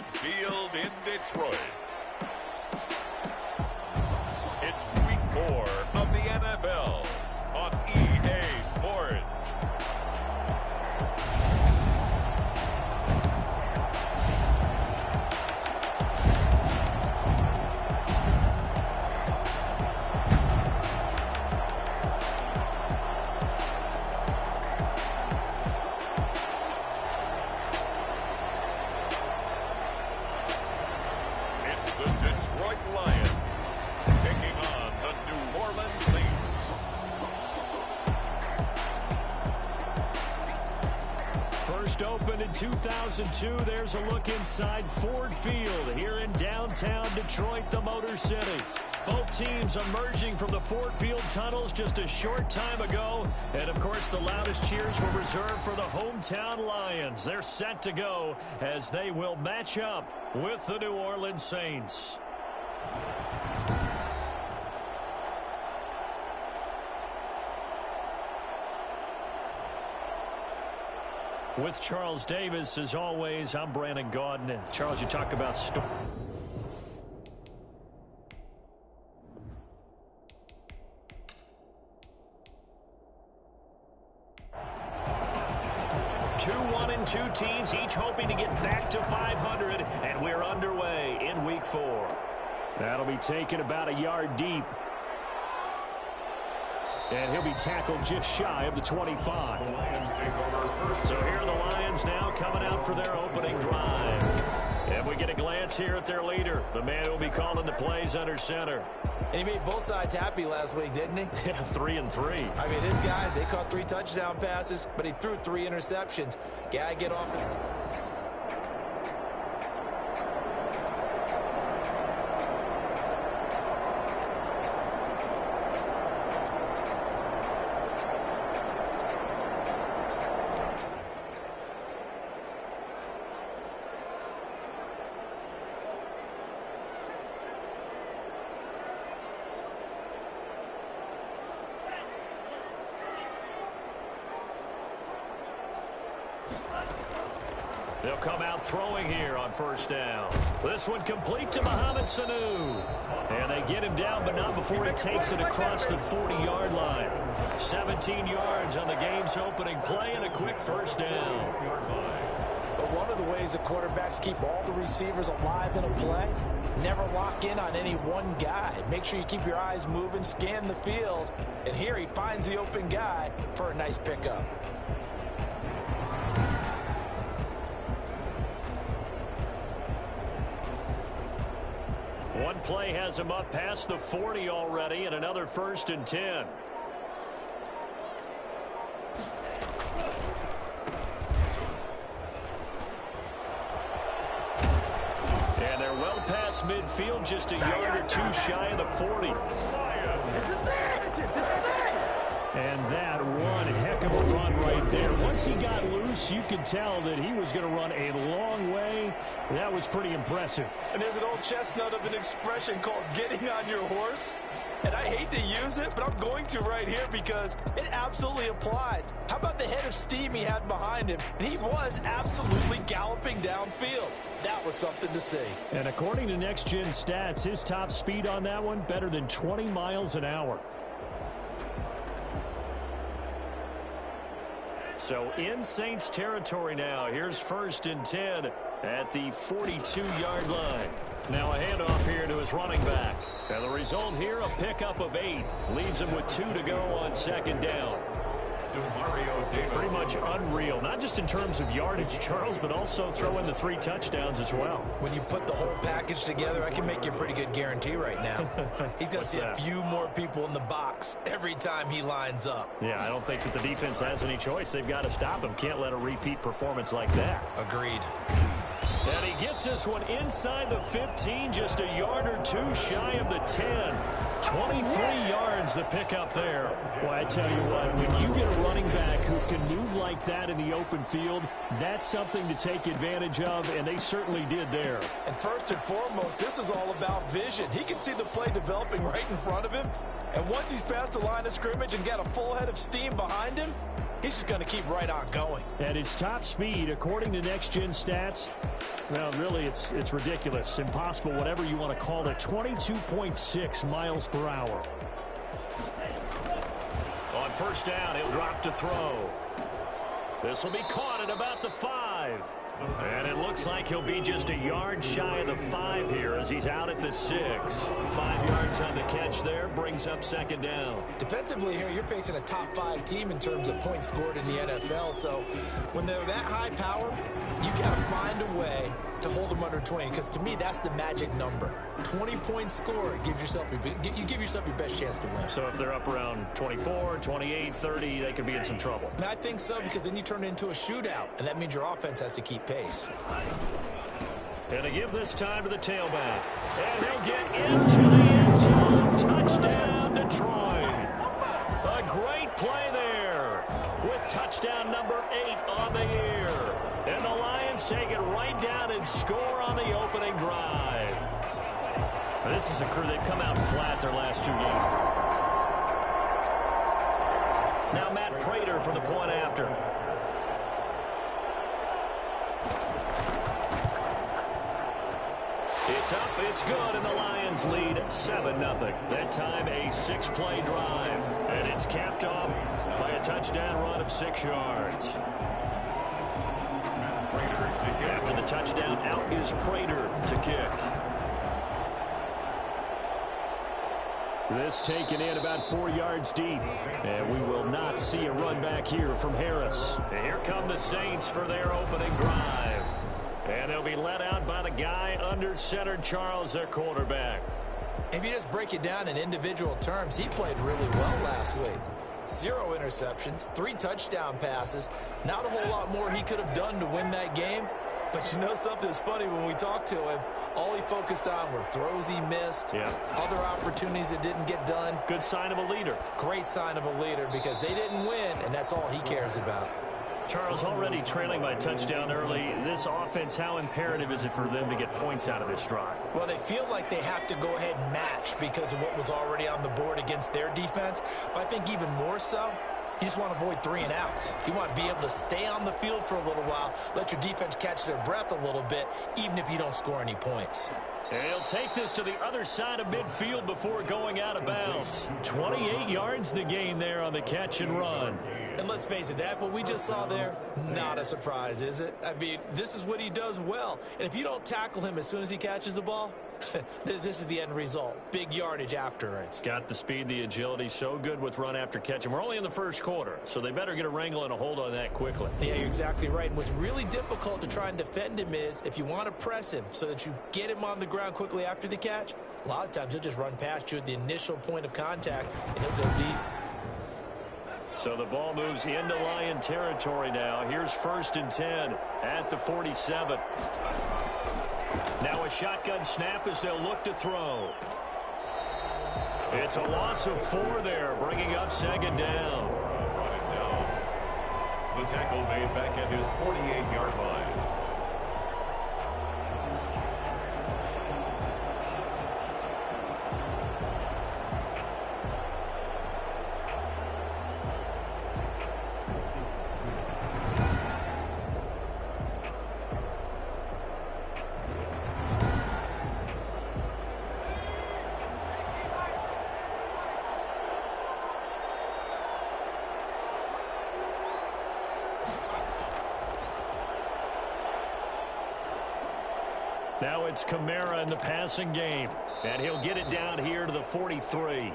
Ford Field in Detroit. It's week 4 of the NFL on EA Sports. Opened in 2002, there's a look inside Ford Field here in downtown Detroit, the Motor City. Both teams emerging from the Ford Field tunnels just a short time ago. And, of course, the loudest cheers were reserved for the hometown Lions. They're set to go as they will match up with the New Orleans Saints. With Charles Davis, as always, I'm Brandon Gaudin. Charles, you talk about storm. Two 1-2 teams, each hoping to get back to 500, and we're underway in Week 4. That'll be taken about a yard deep. And he'll be tackled just shy of the 25. So here are the Lions now coming out for their opening drive. And we get a glance here at their leader, the man who will be calling the plays under center. And he made both sides happy last week, didn't he? Yeah, 3-3. I mean, his guys, they caught 3 touchdown passes, but he threw 3 interceptions. Gotta get off it. They'll come out throwing here on first down. This one complete to Mohamed Sanu. And they get him down, but not before he takes it across the 40-yard line. 17 yards on the game's opening play and a quick first down. But one of the ways the quarterbacks keep all the receivers alive in a play, never lock in on any one guy. Make sure you keep your eyes moving, scan the field. And here he finds the open guy for a nice pickup. One play has him up past the 40 already, and another 1st and 10. And they're well past midfield, just a yard or 2 shy of the 40. This is it! And that one heck of a run right there. Once he got loose, you could tell that he was going to run a long way. That was pretty impressive. And there's an old chestnut of an expression called getting on your horse. And I hate to use it, but I'm going to right here because it absolutely applies. How about the head of steam he had behind him? And he was absolutely galloping downfield. That was something to see. And according to Next Gen Stats, his top speed on that one, better than 20 miles an hour. So in Saints territory now. Here's 1st and 10 at the 42-yard line. Now a handoff here to his running back. And the result here, a pickup of 8. Leaves him with 2 to go on 2nd down. Pretty much unreal, not just in terms of yardage, Charles, but also throw in the 3 touchdowns as well. When you put the whole package together, I can make you a pretty good guarantee right now. He's going to see a few more people in the box every time he lines up. Yeah, I don't think that the defense has any choice. They've got to stop him. Can't let a repeat performance like that. Agreed. And he gets this one inside the 15, just a yard or 2 shy of the 10. 23 yards the pickup there. Well, I tell you what, when you get a running back who can move like that in the open field, that's something to take advantage of, and they certainly did there. And first and foremost, this is all about vision. He can see the play developing right in front of him. And once he's past the line of scrimmage and got a full head of steam behind him, he's just going to keep right on going. At his top speed, according to next-gen stats, well, really, it's ridiculous. Impossible, whatever you want to call it. 22.6 miles per hour. On first down, he'll drop to throw. This will be caught at about the 5. And it looks like he'll be just a yard shy of the 5 here as he's out at the 6. 5 yards on the catch there, brings up second down. Defensively here, you're facing a top 5 team in terms of points scored in the NFL. So when they're that high power, you got to find a way to hold them under 20. Because to me, that's the magic number. 20 points scored gives yourself you give yourself your best chance to win. So if they're up around 24, 28, 30, they could be in some trouble. And I think so, because then you turn it into a shootout, and that means your offense has to keep pace. And to give this time to the tailback. And he'll get into the end zone. Touchdown, Detroit. A great play there with touchdown number 8 on the year. And the Lions take it right down and score on the opening drive. This is a crew they've come out flat their last 2 games. Now Matt Prater for the point after. It's up, it's good, and the Lions lead 7-0. That time a 6-play drive, and it's capped off by a touchdown run of 6 yards. After the touchdown, out is Prater to kick. This taken in about 4 yards deep, and we will not see a run back here from Harris. And here come the Saints for their opening drive. And they'll be let out by the guy under center, Charles, their quarterback. If you just break it down in individual terms, he played really well last week. 0 interceptions, 3 touchdown passes. Not a whole lot more he could have done to win that game. But you know something's funny, when we talked to him, all he focused on were throws he missed, other opportunities that didn't get done. Good sign of a leader. Great sign of a leader, because they didn't win, and that's all he cares about. Charles, already trailing by touchdown early. This offense, how imperative is it for them to get points out of this drive? Well, they feel like they have to go ahead and match because of what was already on the board against their defense. But I think even more so, you just want to avoid 3 and outs. You want to be able to stay on the field for a little while, let your defense catch their breath a little bit, even if you don't score any points. And he'll take this to the other side of midfield before going out of bounds. 28 yards the gain there on the catch and run. And let's face it, that what we just saw there, not a surprise, is it? I mean, this is what he does well. And if you don't tackle him as soon as he catches the ball, this is the end result. Big yardage afterwards. Got the speed, the agility, so good with run after catch. And we're only in the first quarter, so they better get a wrangle and a hold on that quickly. Yeah, you're exactly right. And what's really difficult to try and defend him is if you want to press him so that you get him on the ground quickly after the catch, a lot of times he'll just run past you at the initial point of contact, and he'll go deep. So the ball moves into Lion territory now. Here's 1st and 10 at the 47. Now a shotgun snap as they'll look to throw. It's a loss of 4 there, bringing up second down. The tackle made back at his 48-yard line. Now it's Kamara in the passing game. And he'll get it down here to the 43.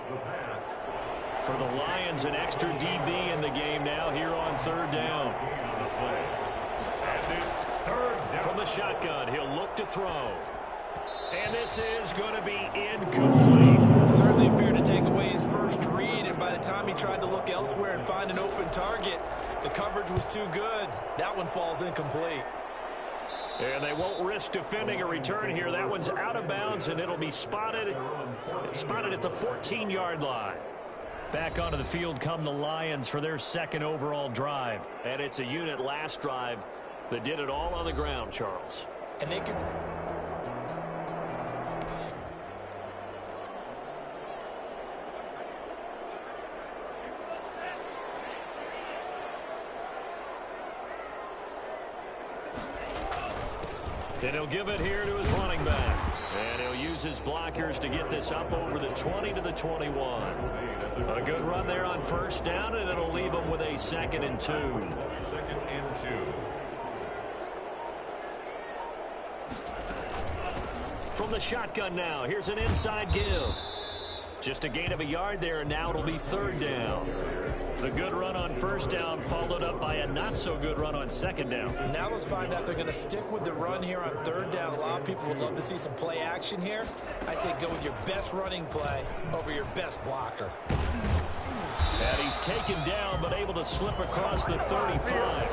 For the Lions, an extra DB in the game now here on 3rd down. From the shotgun, he'll look to throw. And this is going to be incomplete. Certainly appeared to take away his first read, and by the time he tried to look elsewhere and find an open target, the coverage was too good. That one falls incomplete. And they won't risk defending a return here. That one's out of bounds, and it'll be spotted at the 14-yard line. Back onto the field come the Lions for their 2nd overall drive. And it's a unit last drive that did it all on the ground, Charles. And they can... And he'll give it here to his running back. And he'll use his blockers to get this up over the 20 to the 21. A good run there on first down, and it'll leave him with a 2nd and 2. 2nd and 2. From the shotgun now, here's an inside give. Just a gain of a yard there, and now it'll be 3rd down. The good run on first down followed up by a not-so-good run on 2nd down. Now let's find out they're going to stick with the run here on 3rd down. A lot of people would love to see some play action here. I say go with your best running play over your best blocker. And he's taken down, but able to slip across the 35.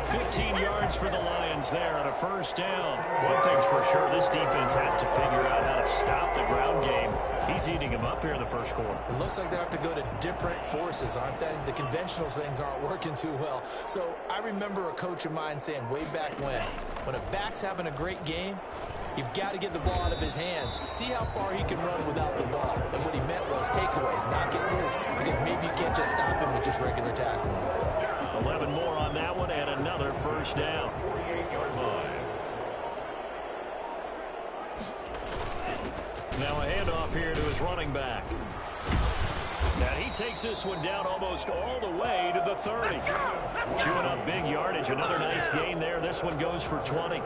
15 yards for the Lions there on a first down. One thing's for sure, this defense has to figure out how to stop the ground game. He's eating him up here in the first quarter. It looks like they have to go to different forces, aren't they? The conventional things aren't working too well. So I remember a coach of mine saying way back when a back's having a great game, you've got to get the ball out of his hands. See how far he can run without the ball. And what he meant was takeaways, not get loose, because maybe you can't just stop him with just regular tackling. 11 more on that one, and another first down. 48-yard line. Now a handoff here to his running back. Now he takes this one down almost all the way to the 30. Chewing up big yardage. Another nice gain there. This one goes for 20.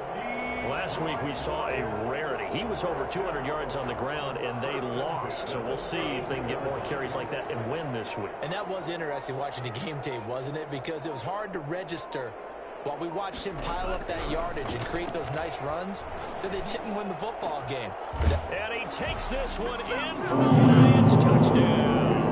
Last week we saw a rarity. He was over 200 yards on the ground, and they lost. So we'll see if they can get more carries like that and win this week. And that was interesting watching the game tape, wasn't it? Because it was hard to register while we watched him pile up that yardage and create those nice runs that they didn't win the football game. And he takes this one in for a Lions touchdown.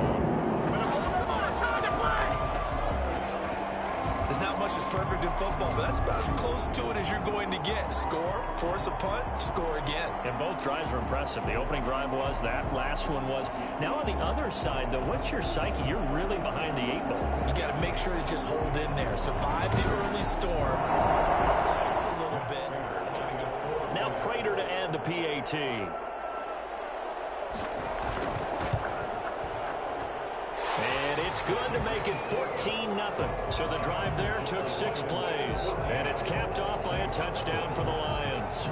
There's not much that's perfect in football, but that's about as close to it as you're going to get. Score, force a punt, score again. And both drives were impressive. The opening drive was, that last one was. Now on the other side, though, what's your psyche? You're really behind the 8 ball. You got to make sure to just hold in there. Survive the early storm. Relax a little bit. And try and get... Now Prater to add the PAT. And it's good to make it 14-0. So the drive there took 6 plays. And it's capped off by a touchdown for the Lions.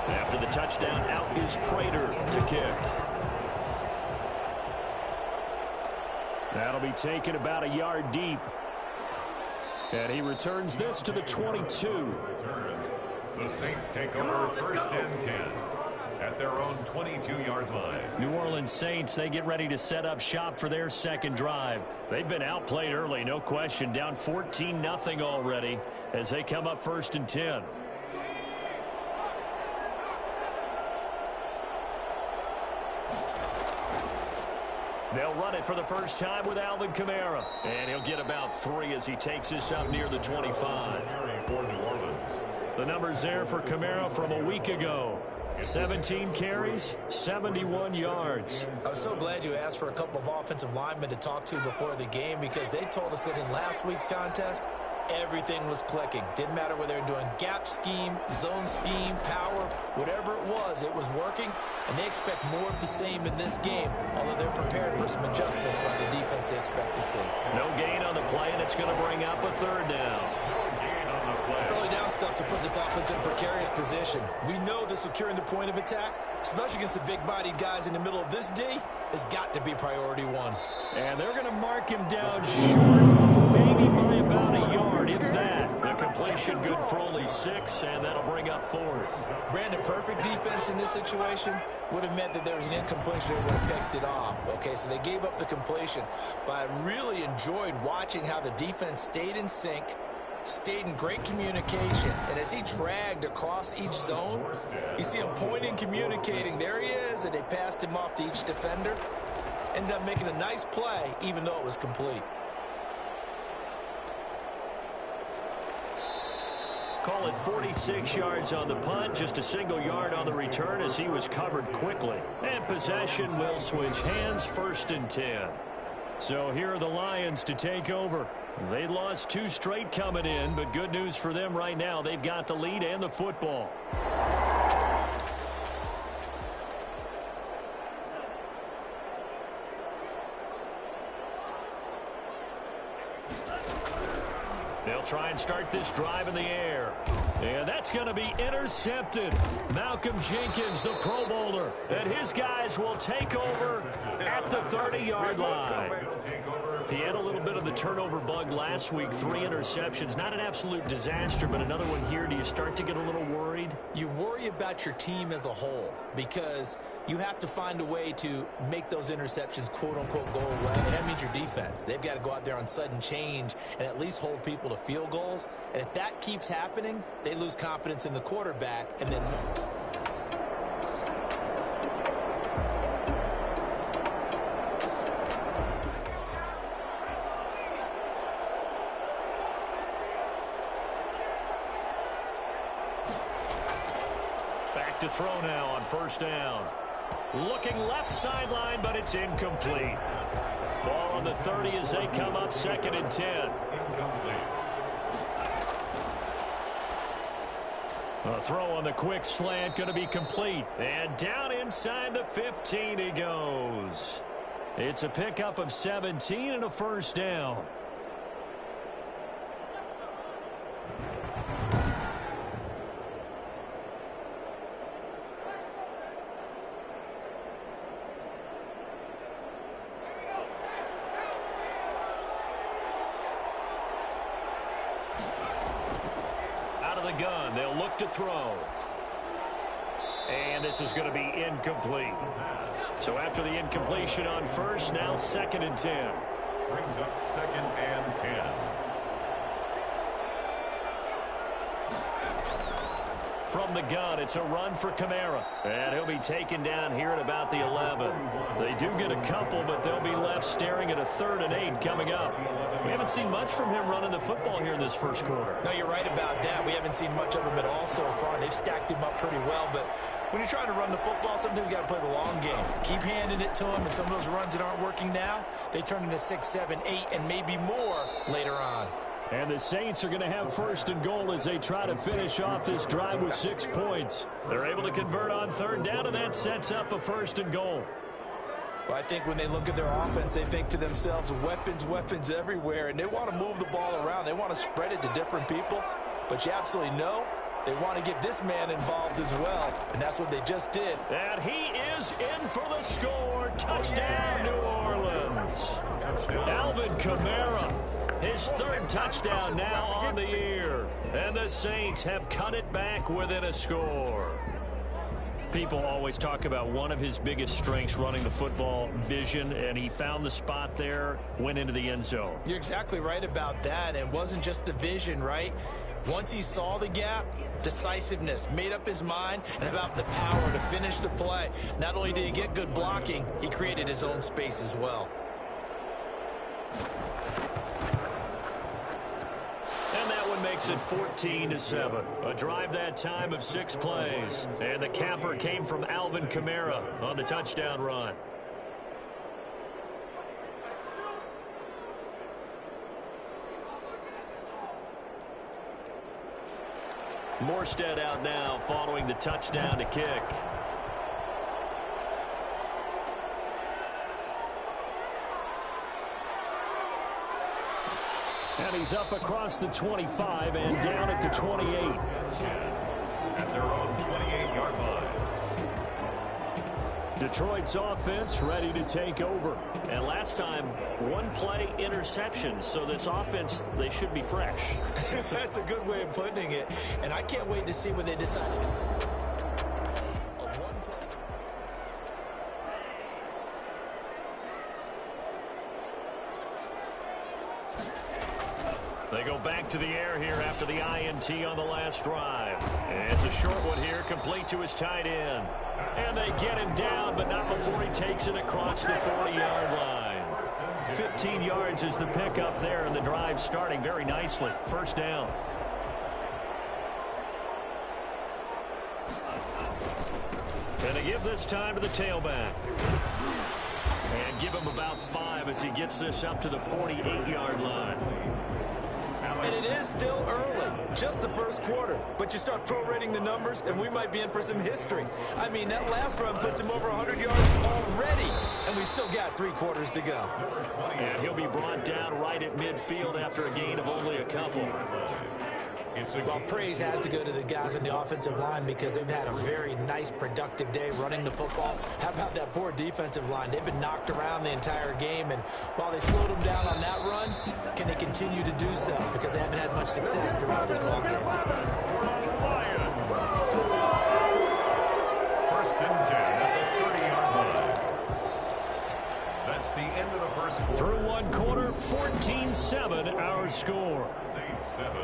After the touchdown, out is Prater to kick. That'll be taken about a yard deep. And he returns this to the 22. The Saints take over 1st and 10 at their own 22-yard line. New Orleans Saints, they get ready to set up shop for their second drive. They've been outplayed early, no question. Down 14-0 already as they come up 1st and 10. They'll run it for the first time with Alvin Kamara. And he'll get about 3 as he takes this up near the 25. For New Orleans. The numbers there for Kamara from a week ago. 17 carries, 71 yards. I was so glad you asked for a couple of offensive linemen to talk to before the game, because they told us that in last week's contest, everything was clicking. Didn't matter whether they were doing gap scheme, zone scheme, power, whatever it was working. And they expect more of the same in this game, although they're prepared for some adjustments by the defense they expect to see. No gain on the play, and it's going to bring up a 3rd down. Early down stuff's to put this offense in a precarious position. We know that securing the point of attack, especially against the big-bodied guys in the middle of this D, has got to be priority 1. And they're going to mark him down short, maybe by about a yard, if that. The completion good for only 6, and that'll bring up 4th. Brandon, perfect defense in this situation would have meant that there was an incompletion that would have picked it off. Okay, so they gave up the completion. But I really enjoyed watching how the defense stayed in sync, stayed in great communication, and as he dragged across each zone, you see him pointing, communicating, there he is, and they passed him off to each defender. Ended up making a nice play, even though it was complete. Call it 46 yards on the punt, just a single yard on the return as he was covered quickly. And possession will switch hands, 1st and 10. So here are the Lions to take over. They lost 2 straight coming in, but good news for them right now. They've got the lead and the football. They'll try and start this drive in the air. And that's going to be intercepted. Malcolm Jenkins, the Pro Bowler, and his guys will take over at the 30-yard line. He had a little bit of the turnover bug last week, 3 interceptions. Not an absolute disaster, but another one here. Do you start to get a little worried? You worry about your team as a whole because you have to find a way to make those interceptions, quote-unquote, go away. And that means your defense. They've got to go out there on sudden change and at least hold people to field goals. And if that keeps happening, they lose confidence in the quarterback. And then back to throw now on first down. Looking left sideline, but it's incomplete. Ball on the 30 as they come up 2nd and 10. A throw on the quick slant going to be complete. And down inside the 15 he goes. It's a pickup of 17 and a first down. Gun. They'll look to throw. And this is going to be incomplete. So after the incompletion on first, now 2nd and 10. Brings up 2nd and 10. From the gun, it's a run for Kamara. And he'll be taken down here at about the 11. They do get a couple, but they'll be left staring at a 3rd and 8 coming up. We haven't seen much from him running the football here in this first quarter. No, you're right about that. We haven't seen much of him at all so far. They've stacked him up pretty well, but when you're trying to run the football, sometimes you got to play the long game. Keep handing it to him, and some of those runs that aren't working now, they turn into 6, 7, 8, and maybe more later on. And the Saints are going to have 1st and goal as they try to finish off this drive with 6 points. They're able to convert on 3rd down, and that sets up a 1st and goal. Well, I think when they look at their offense, they think to themselves, weapons, weapons everywhere, and they want to move the ball around. They want to spread it to different people, but you absolutely know they want to get this man involved as well, and that's what they just did. And he is in for the score. Touchdown, New Orleans. Alvin Kamara, his 3rd touchdown now on the year, and the Saints have cut it back within a score. People always talk about one of his biggest strengths running the football, vision, and he found the spot there, went into the end zone. You're exactly right about that, and it wasn't just the vision, right? Once he saw the gap, decisiveness, made up his mind, and about the power to finish the play. Not only did he get good blocking, he created his own space as well. Makes it 14-7. A drive that time of 6 plays. And the capper came from Alvin Kamara on the touchdown run. Morstead out now following the touchdown to kick. And he's up across the 25 and down at the 28. At their own 28-yard line. Detroit's offense ready to take over. And last time, 1 play interception. So this offense, they should be fresh. That's a good way of putting it. And I can't wait to see what they decide. They go back to the air here after the INT on the last drive. And it's a short one here, complete to his tight end. And they get him down, but not before he takes it across the 40-yard line. 15 yards is the pickup there, and the drive starting very nicely. 1st down. And they give this time to the tailback. And give him about 5 as he gets this up to the 48-yard line. And it is still early, just the first quarter. But you start prorating the numbers, and we might be in for some history. I mean, that last run puts him over 100 yards already. And we still got 3 quarters to go. And he'll be brought down right at midfield after a gain of only a couple. Well, praise has to go to the guys on the offensive line because they've had a very nice, productive day running the football. How about that poor defensive line? They've been knocked around the entire game, and while they slowed them down on that run, can they continue to do so? Because they haven't had much success throughout this ball game. First and 10 at the 30-yard line. That's the end of the first quarter. Through one quarter, 14-7 our score. Saints 7.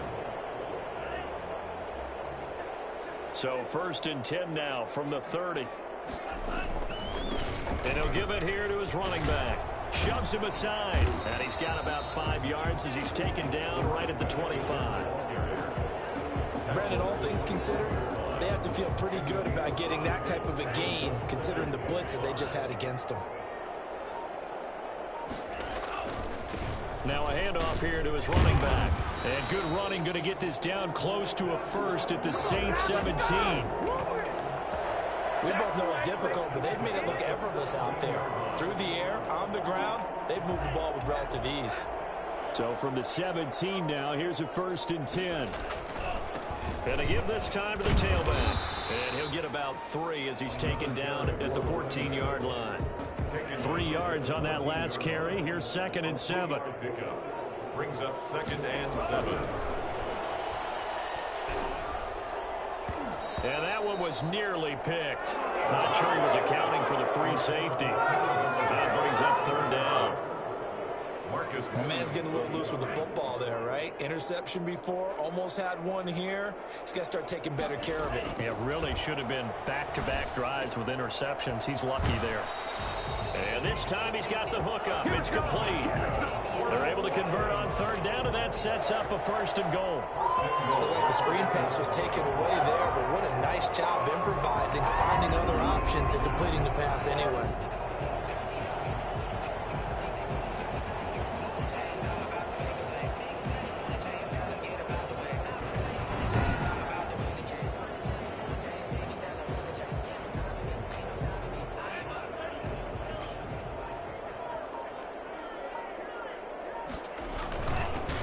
So first and 10 now from the 30. And he'll give it here to his running back. Shoves him aside. And he's got about 5 yards as he's taken down right at the 25. Brandon, all things considered, they have to feel pretty good about getting that type of a gain considering the blitz that they just had against them. Now a handoff here to his running back. And good running, going to get this down close to a first at the Saints 17. We both know it's difficult, but they've made it look effortless out there. Through the air, on the ground, they've moved the ball with relative ease. So from the 17 now, here's a first and 10. And they give this time to the tailback. And he'll get about 3 as he's taken down at the 14-yard line. 3 yards on that last carry. Here's second and 7. Brings up second and 7. And that one was nearly picked. Not sure he was accounting for the free safety. That brings up third down. The man's getting a little loose with the football there, right? Interception before, almost had one here. He's got to start taking better care of it. It really should have been back-to-back drives with interceptions. He's lucky there. And this time he's got the hookup. It's complete. They're able to convert on third down, and that sets up a first and goal. Looked like the screen pass was taken away there, but what a nice job improvising, finding other options, and completing the pass anyway.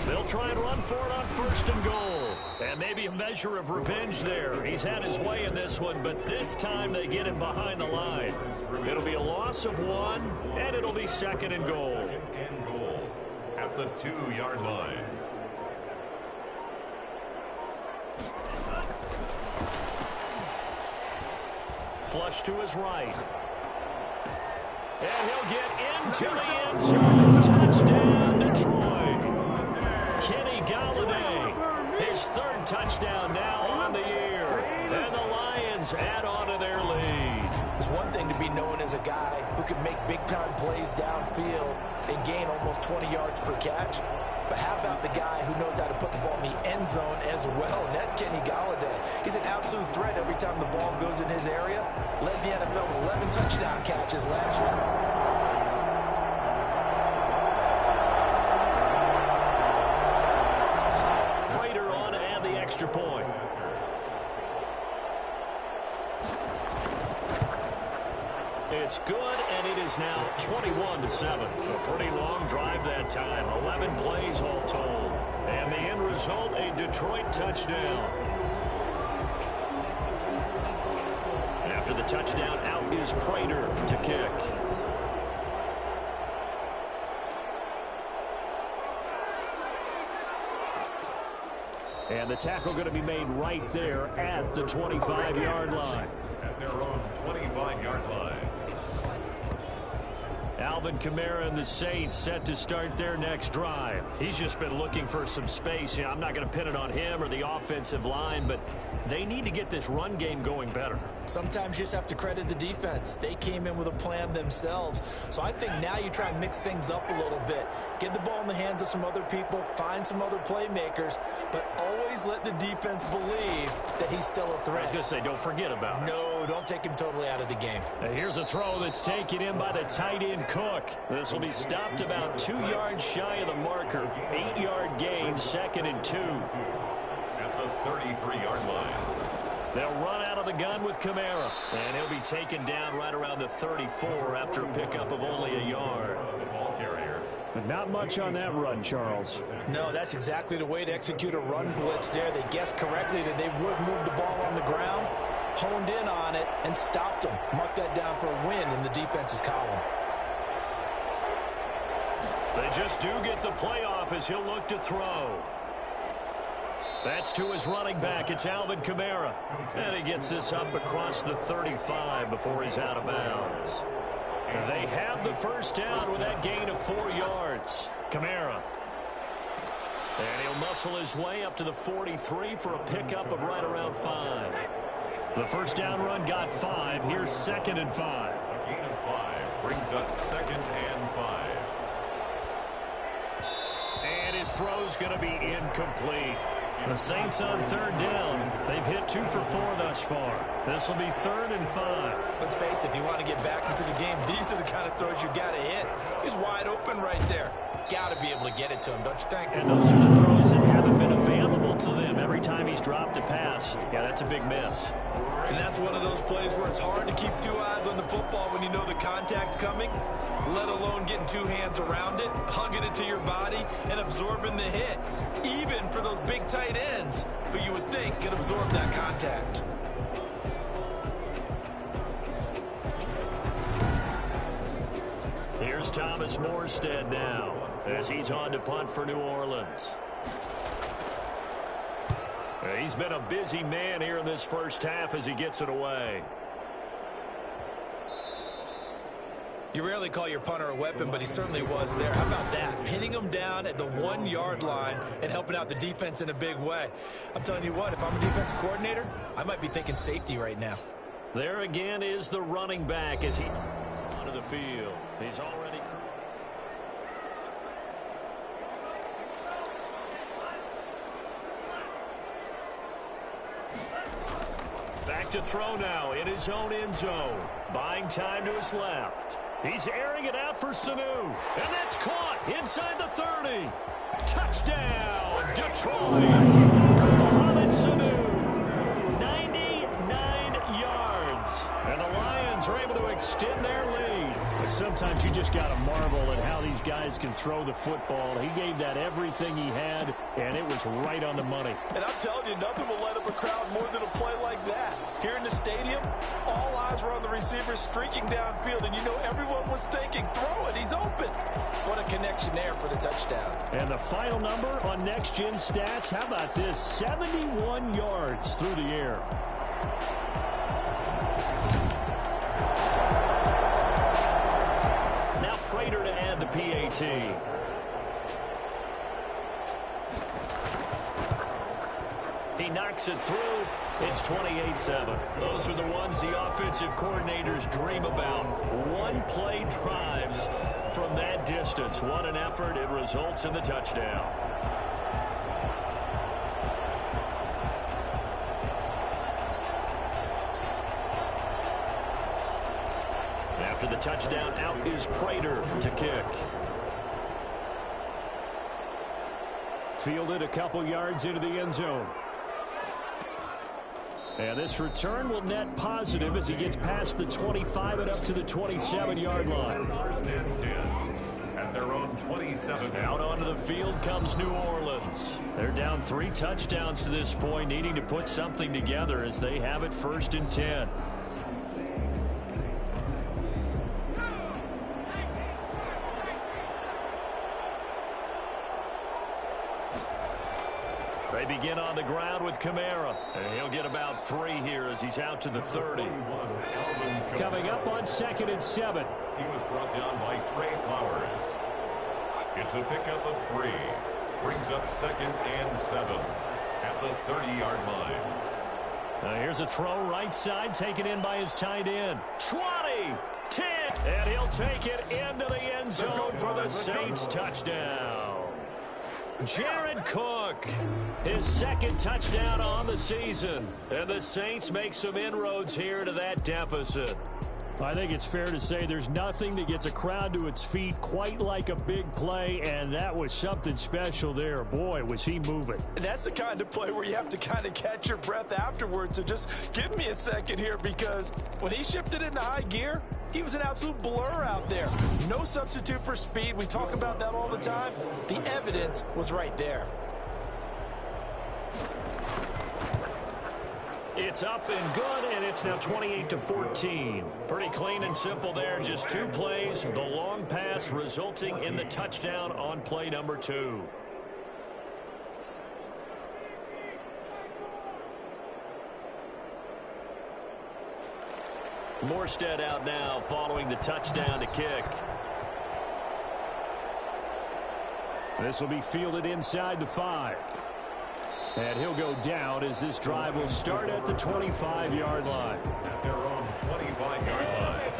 They'll try and run for it on first and goal. And maybe a measure of revenge there. He's had his way in this one, but this time they get him behind the line. It'll be a loss of 1, and it'll be second and goal. And goal at the 2-yard line. Flush to his right. And he'll get into the end zone. Touchdown, Detroit. Kenny Galladay, his 3rd touchdown now on the year. And the Lions add on to their lead. It's one thing to be known as a guy who can make big-time plays downfield and gain almost 20 yards per catch. But how about the guy who knows how to put the ball in the end zone as well? And that's Kenny Galladay. He's an absolute threat every time the ball goes in his area. Led the NFL with 11 touchdown catches last year. Point. It's good, and it is now 21-7. A pretty long drive that time. 11 plays all told. And the end result, a Detroit touchdown. After the touchdown, out is Prater to kick. And the tackle going to be made right there at the 25-yard line. At their own 25-yard line. Alvin Kamara and the Saints set to start their next drive. He's just been looking for some space. You know, I'm not going to pin it on him or the offensive line, but they need to get this run game going better. Sometimes you just have to credit the defense. They came in with a plan themselves. So I think now you try and mix things up a little bit. Get the ball in the hands of some other people, find some other playmakers, but always let the defense believe that he's still a threat. I was going to say, don't forget about him. No, don't take him totally out of the game. And here's a throw that's taken in by the tight end Cook. This will be stopped about 2 yards shy of the marker. 8-yard gain, second and 2. At the 33-yard line. They'll run out of the gun with Kamara. And he'll be taken down right around the 34 after a pickup of only a yard. But not much on that run, Charles. No, that's exactly the way to execute a run blitz there. They guessed correctly that they would move the ball on the ground, honed in on it, and stopped them. Mark that down for a win in the defense's column. They just do get the playoff as he'll look to throw. That's to his running back. It's Alvin Kamara. And he gets this up across the 35 before he's out of bounds. They have the first down with that gain of 4 yards. Kamara. And he'll muscle his way up to the 43 for a pickup of right around 5. The first down run got 5. Here's 2nd and 5. A gain of 5 brings up 2nd and 5. And his throw's going to be incomplete. The Saints on 3rd down. They've hit 2 for 4 thus far. This will be 3rd and 5. Let's face it, if you want to get back into the game, these are the kind of throws you got to hit. He's wide open right there. Got to be able to get it to him, don't you think? And those are the throws that haven't been available to them every time he's dropped a pass. Yeah, that's a big miss. And that's one of those plays where it's hard to keep 2 eyes on the football when you know the contact's coming, let alone getting 2 hands around it, hugging it to your body, and absorbing the hit. Even for those big tight ends who you would think can absorb that contact. Here's Thomas Morstead now as he's on to punt for New Orleans. He's been a busy man here in this first half as he gets it away. You rarely call your punter a weapon, but he certainly was there. How about that? Pinning him down at the 1-yard line and helping out the defense in a big way. I'm telling you what, if I'm a defensive coordinator, I might be thinking safety right now. There again is the running back as he onto the field. He's already back to throw now in his own end zone. Buying time to his left. He's airing it out for Sanu. And that's caught inside the 30. Touchdown, Detroit. Mohamed Sanu. 99 yards. And the Lions are able to extend their lead. Sometimes you just got to marvel at how these guys can throw the football. He gave that everything he had, and it was right on the money. And I'm telling you, nothing will light up a crowd more than a play like that. Here in the stadium, all eyes were on the receiver streaking downfield, and you know everyone was thinking, throw it, he's open. What a connection there for the touchdown. And the final number on Next Gen Stats, how about this? 71 yards through the air. Now Prater to add the PAT. He knocks it through. It's 28-7. Those are the ones the offensive coordinators dream about. One-play drives from that distance. What an effort. It results in the touchdown. After the touchdown, out is Prater to kick. Fielded a couple yards into the end zone. And this return will net positive as he gets past the 25 and up to the 27-yard line. First and 10 at their own 27. Out onto the field comes New Orleans. They're down 3 touchdowns to this point, needing to put something together as they have it 1st and 10. They begin on the ground with Kamara. And he'll get about 3 here as he's out to the 30. Coming up on 2nd and 7. He was brought down by Trey Flowers. It's a pickup of 3. Brings up 2nd and 7 at the 30-yard line. Here's a throw right side taken in by his tight end. 20, 10, and he'll take it into the end zone for the Saints touchdown. Jared Cook, his 2nd touchdown on the season. And the Saints make some inroads here to that deficit. I think it's fair to say there's nothing that gets a crowd to its feet quite like a big play, and that was something special there. Boy, was he moving. And that's the kind of play where you have to kind of catch your breath afterwards. So just give me a second here, because when he shifted into high gear, he was an absolute blur out there. No substitute for speed. We talk about that all the time. The evidence was right there. It's up and good, and it's now 28-14. Pretty clean and simple there. Just 2 plays. The long pass resulting in the touchdown on play number 2. Morstead out now following the touchdown to kick. This will be fielded inside the 5. And he'll go down as this drive will start at the 25-yard line. At their own 25-yard line.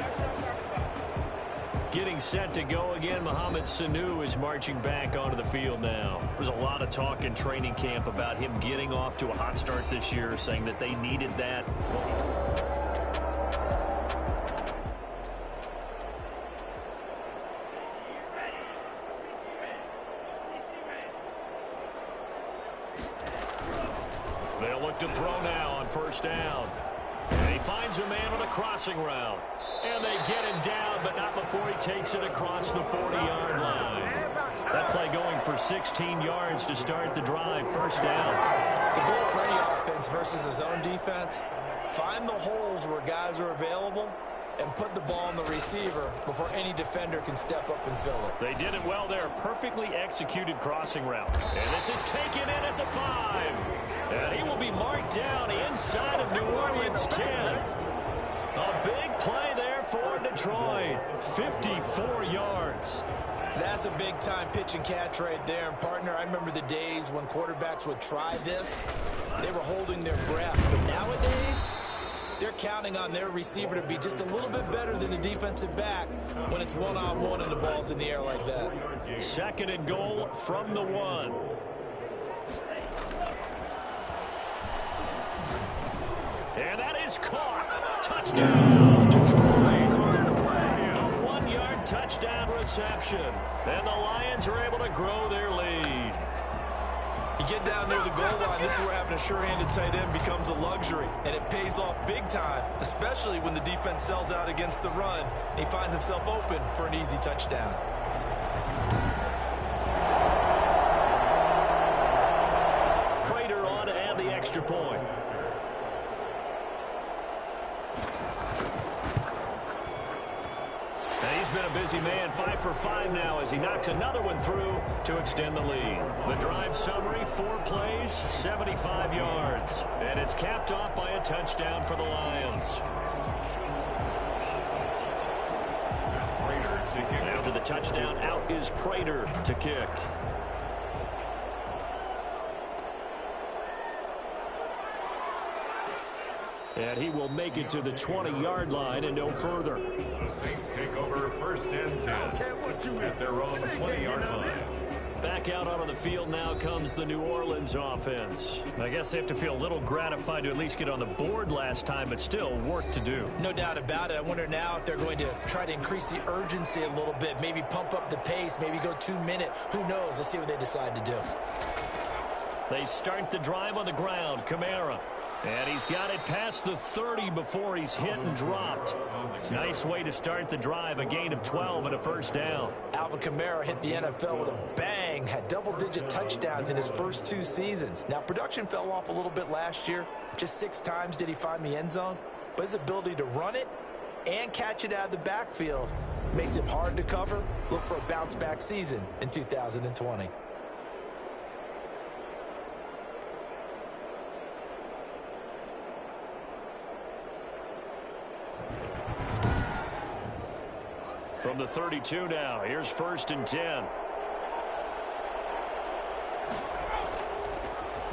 Getting set to go again, Mohamed Sanu is marching back onto the field now. There's a lot of talk in training camp about him getting off to a hot start this year, saying that they needed that. They'll look to throw now on first down. And he finds a man on a crossing route. And they get him down, but not before he takes it across the 40-yard line. That play going for 16 yards to start the drive. First down. The goal for any offense versus his own defense, find the holes where guys are available and put the ball on the receiver before any defender can step up and fill it. They did it well there. Perfectly executed crossing route. And this is taken in at the 5. And he will be marked down inside of New Orleans 10. A big play there for Detroit. 54 yards. That's a big-time pitch and catch right there. And, partner, I remember the days when quarterbacks would try this. They were holding their breath. But nowadays, they're counting on their receiver to be just a little bit better than the defensive back when it's one-on-one and the ball's in the air like that. Second and goal from the 1. And that is caught. Touchdown, Detroit. A 1-yard touchdown reception. And the Lions are able to grow their lead. You get down near the goal line, this is where having a sure-handed tight end becomes a luxury. And it pays off big time, especially when the defense sells out against the run. He finds himself open for an easy touchdown. Prater on to add the extra point. And he's been a busy man, 5 for 5 now as he knocks another one through to extend the lead. The drive summary, 4 plays, 75 yards. And it's capped off by a touchdown for the Lions. After the touchdown, out is Prater to kick. And he will make it to the 20-yard line and no further. The Saints take over first and 10 at their own 20-yard line. Back out onto the field now comes the New Orleans offense. I guess they have to feel a little gratified to at least get on the board last time, but still work to do. No doubt about it. I wonder now if they're going to try to increase the urgency a little bit, maybe pump up the pace, maybe go 2-minute. Who knows? Let's see what they decide to do. They start the drive on the ground. Kamara. And he's got it past the 30 before he's hit and dropped. Nice way to start the drive. A gain of 12 and a first down. Alvin Kamara hit the NFL with a bang. Had double-digit touchdowns in his first 2 seasons. Now, production fell off a little bit last year. Just 6 times did he find the end zone. But his ability to run it and catch it out of the backfield makes him hard to cover. Look for a bounce-back season in 2020. From the 32 now, here's first and 10.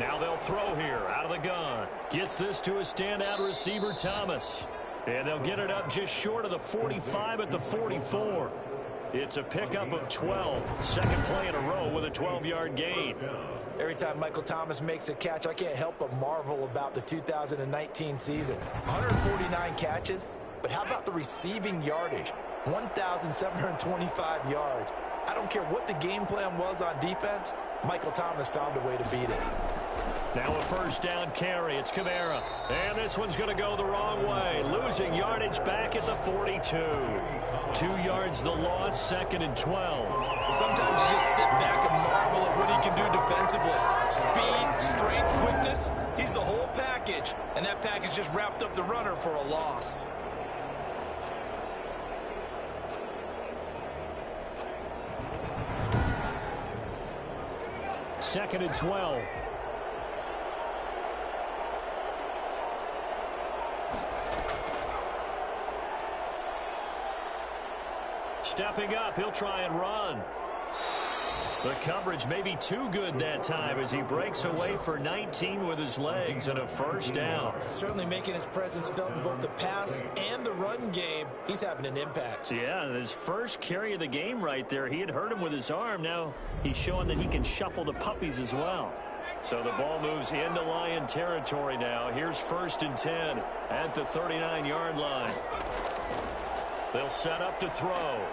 Now they'll throw here out of the gun. Gets this to a standout receiver, Thomas. And they'll get it up just short of the 45 at the 44. It's a pickup of 12. Second play in a row with a 12-yard gain. Every time Michael Thomas makes a catch, I can't help but marvel about the 2019 season. 149 catches, But how about the receiving yardage? 1,725 yards. I don't care what the game plan was on defense. Michael Thomas found a way to beat it. Now a first down carry. It's Kamara. And this one's going to go the wrong way. Losing yardage back at the 42. 2 yards the loss, 2nd and 12. Sometimes you just sit back and marvel at what he can do defensively. Speed, strength, quickness. He's the whole package. And that package just wrapped up the runner for a loss. Second and 12. Stepping up, he'll try and run. The coverage may be too good that time as he breaks away for 19 with his legs and a first down. Certainly making his presence felt in both the pass and the run game. He's having an impact. Yeah, his first carry of the game right there. He had hurt him with his arm. Now he's showing that he can shuffle the puppies as well. So the ball moves into Lion territory now. Here's 1st and 10 at the 39-yard line. They'll set up to throw.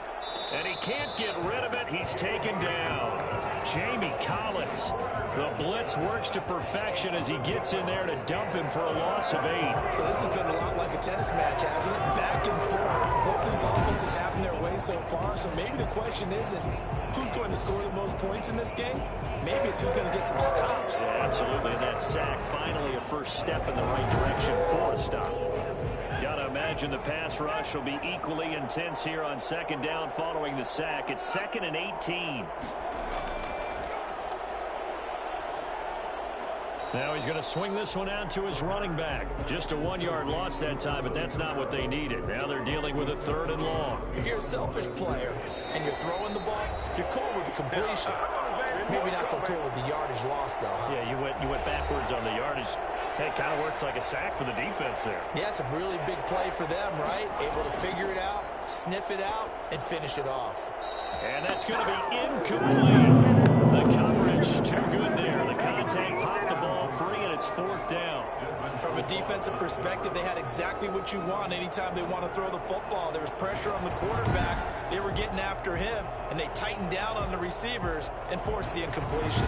And he can't get rid of it. He's taken down. Jamie Collins. The blitz works to perfection as he gets in there to dump him for a loss of 8. So this has been a lot like a tennis match, hasn't it? Back and forth. Both these offenses having their way so far. So maybe the question isn't who's going to score the most points in this game. Maybe it's who's going to get some stops. Yeah, absolutely. And that sack, finally a first step in the right direction for a stop. Got to imagine the pass rush will be equally intense here on 2nd down following the sack. It's 2nd and 18. Now he's going to swing this one out to his running back. Just a 1-yard loss that time, but that's not what they needed. Now they're dealing with a 3rd and long. If you're a selfish player and you're throwing the ball, you're cool with the completion. Maybe not so cool with the yardage loss, though, huh? Yeah, you went backwards on the yardage. Hey, it kind of works like a sack for the defense there. Yeah, it's a really big play for them, right? Able to figure it out, sniff it out, and finish it off. And that's going to be incomplete. The coverage too good there. The contact popped the ball free, and it's 4th down. From a defensive perspective, they had exactly what you want anytime they want to throw the football. There was pressure on the quarterback. They were getting after him, and they tightened down on the receivers and forced the incompletion.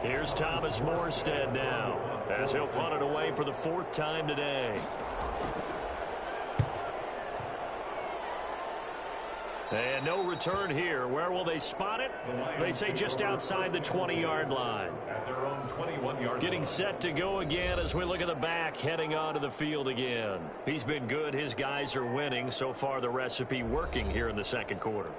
Here's Thomas Morstead now as he'll punt it away for the 4th time today. And no return here. Where will they spot it? They say just outside the 20-yard line. At their own 21-yard Getting set to go again as we look at the back heading onto the field again. He's been good. His guys are winning. So far the recipe working here in the 2nd quarter.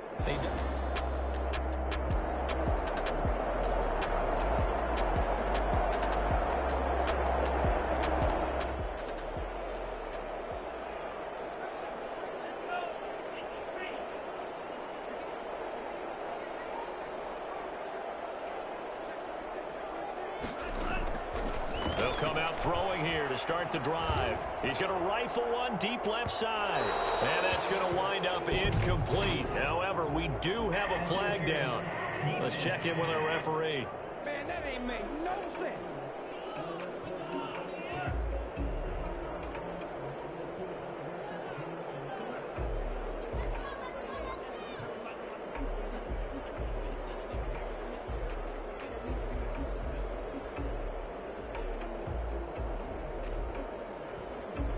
They'll come out throwing here to start the drive. He's going to rifle one deep left side. And that's going to wind up incomplete. However, we do have a flag down. Let's check in with our referee. Man, that ain't make no sense.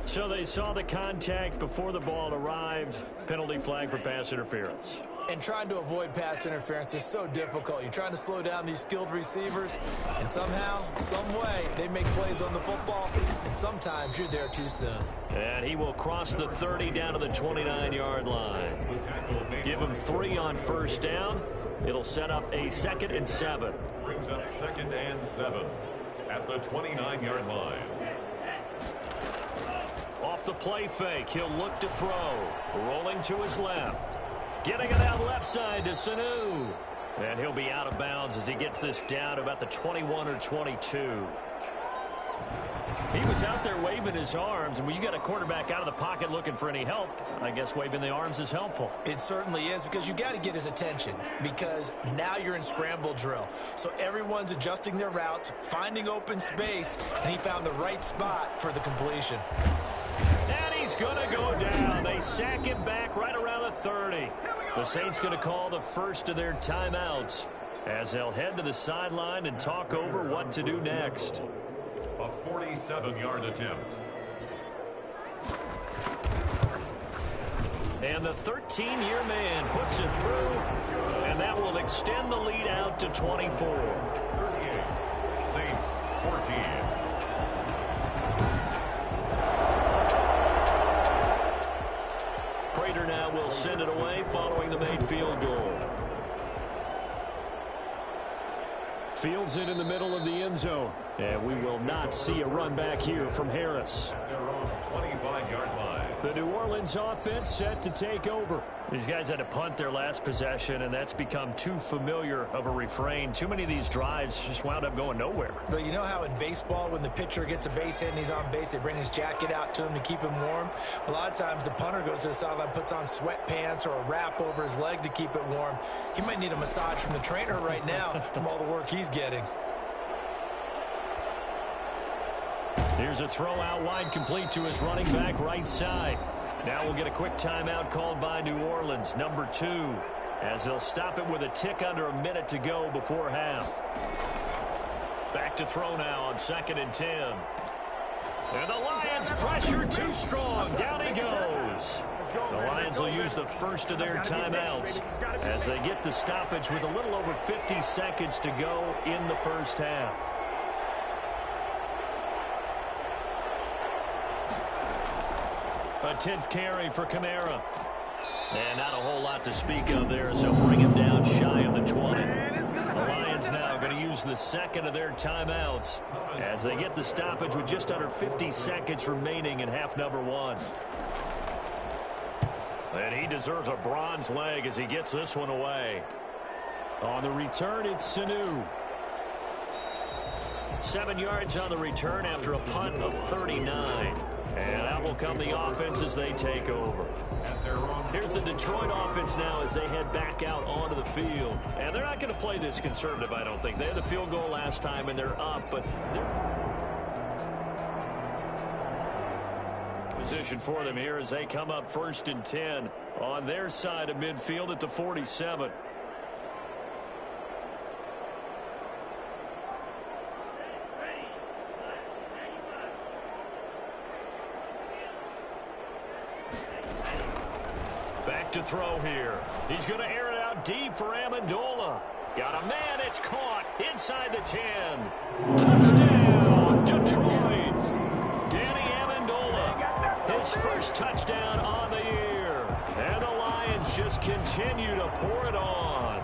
So they saw the contact before the ball arrived. Penalty flag for pass interference. And trying to avoid pass interference is so difficult. You're trying to slow down these skilled receivers, and somehow, some way, they make plays on the football, and sometimes you're there too soon. And he will cross the 30 down to the 29-yard line. Give him 3 on first down. It'll set up a 2nd and 7. brings up 2nd and 7 at the 29-yard line. Off the play fake, he'll look to throw. Rolling to his left. Getting it out left side to Sanu. And he'll be out of bounds as he gets this down about the 21 or 22. He was out there waving his arms, and when you got a quarterback out of the pocket looking for any help, I guess waving the arms is helpful. It certainly is, because you got to get his attention, because now you're in scramble drill. So everyone's adjusting their routes, finding open space, and he found the right spot for the completion. And he's He's going to go down. They sack him back right around the 30. The Saints going to call the first of their timeouts as they'll head to the sideline and talk over what to do next. A 47-yard attempt. And the 13-year man puts it through, and that will extend the lead out to 24. 38. Saints 14. Prater now will send it away following the made field goal. Fields it in the middle of the end zone. And we will not see a run back here from Harris. At their own 25-yard line. The New Orleans offense set to take over. These guys had to punt their last possession, and that's become too familiar of a refrain. Too many of these drives just wound up going nowhere. But you know how in baseball, when the pitcher gets a base hit and he's on base, they bring his jacket out to him to keep him warm? A lot of times the punter goes to the sideline, puts on sweatpants or a wrap over his leg to keep it warm. He might need a massage from the trainer right now from all the work he's getting. Here's a throw out wide, complete to his running back right side. Now we'll get a quick timeout called by New Orleans, number 2, as they'll stop it with a tick under a minute to go before half. Back to throw now on 2nd and 10. And the Lions pressure too strong. Down he goes. The Lions will use the first of their timeouts as they get the stoppage with a little over 50 seconds to go in the first half. A 10th carry for Kamara. And not a whole lot to speak of there as they'll bring him down shy of the 20. The Lions now going to use the second of their timeouts as they get the stoppage with just under 50 seconds remaining in half number 1. And he deserves a bronze leg as he gets this one away. On the return, it's Sanu. 7 yards on the return after a punt of 39. And out will come the offense as they take over. Here's the Detroit offense now as they head back out onto the field. And they're not going to play this conservative, I don't think. They had the field goal last time, and they're up. But position for them here as they come up 1st and 10 on their side of midfield at the 47. To throw here. He's going to air it out deep for Amendola. Got a man. It's caught inside the 10. Touchdown, Detroit. Danny Amendola. His first touchdown on the year. And the Lions just continue to pour it on.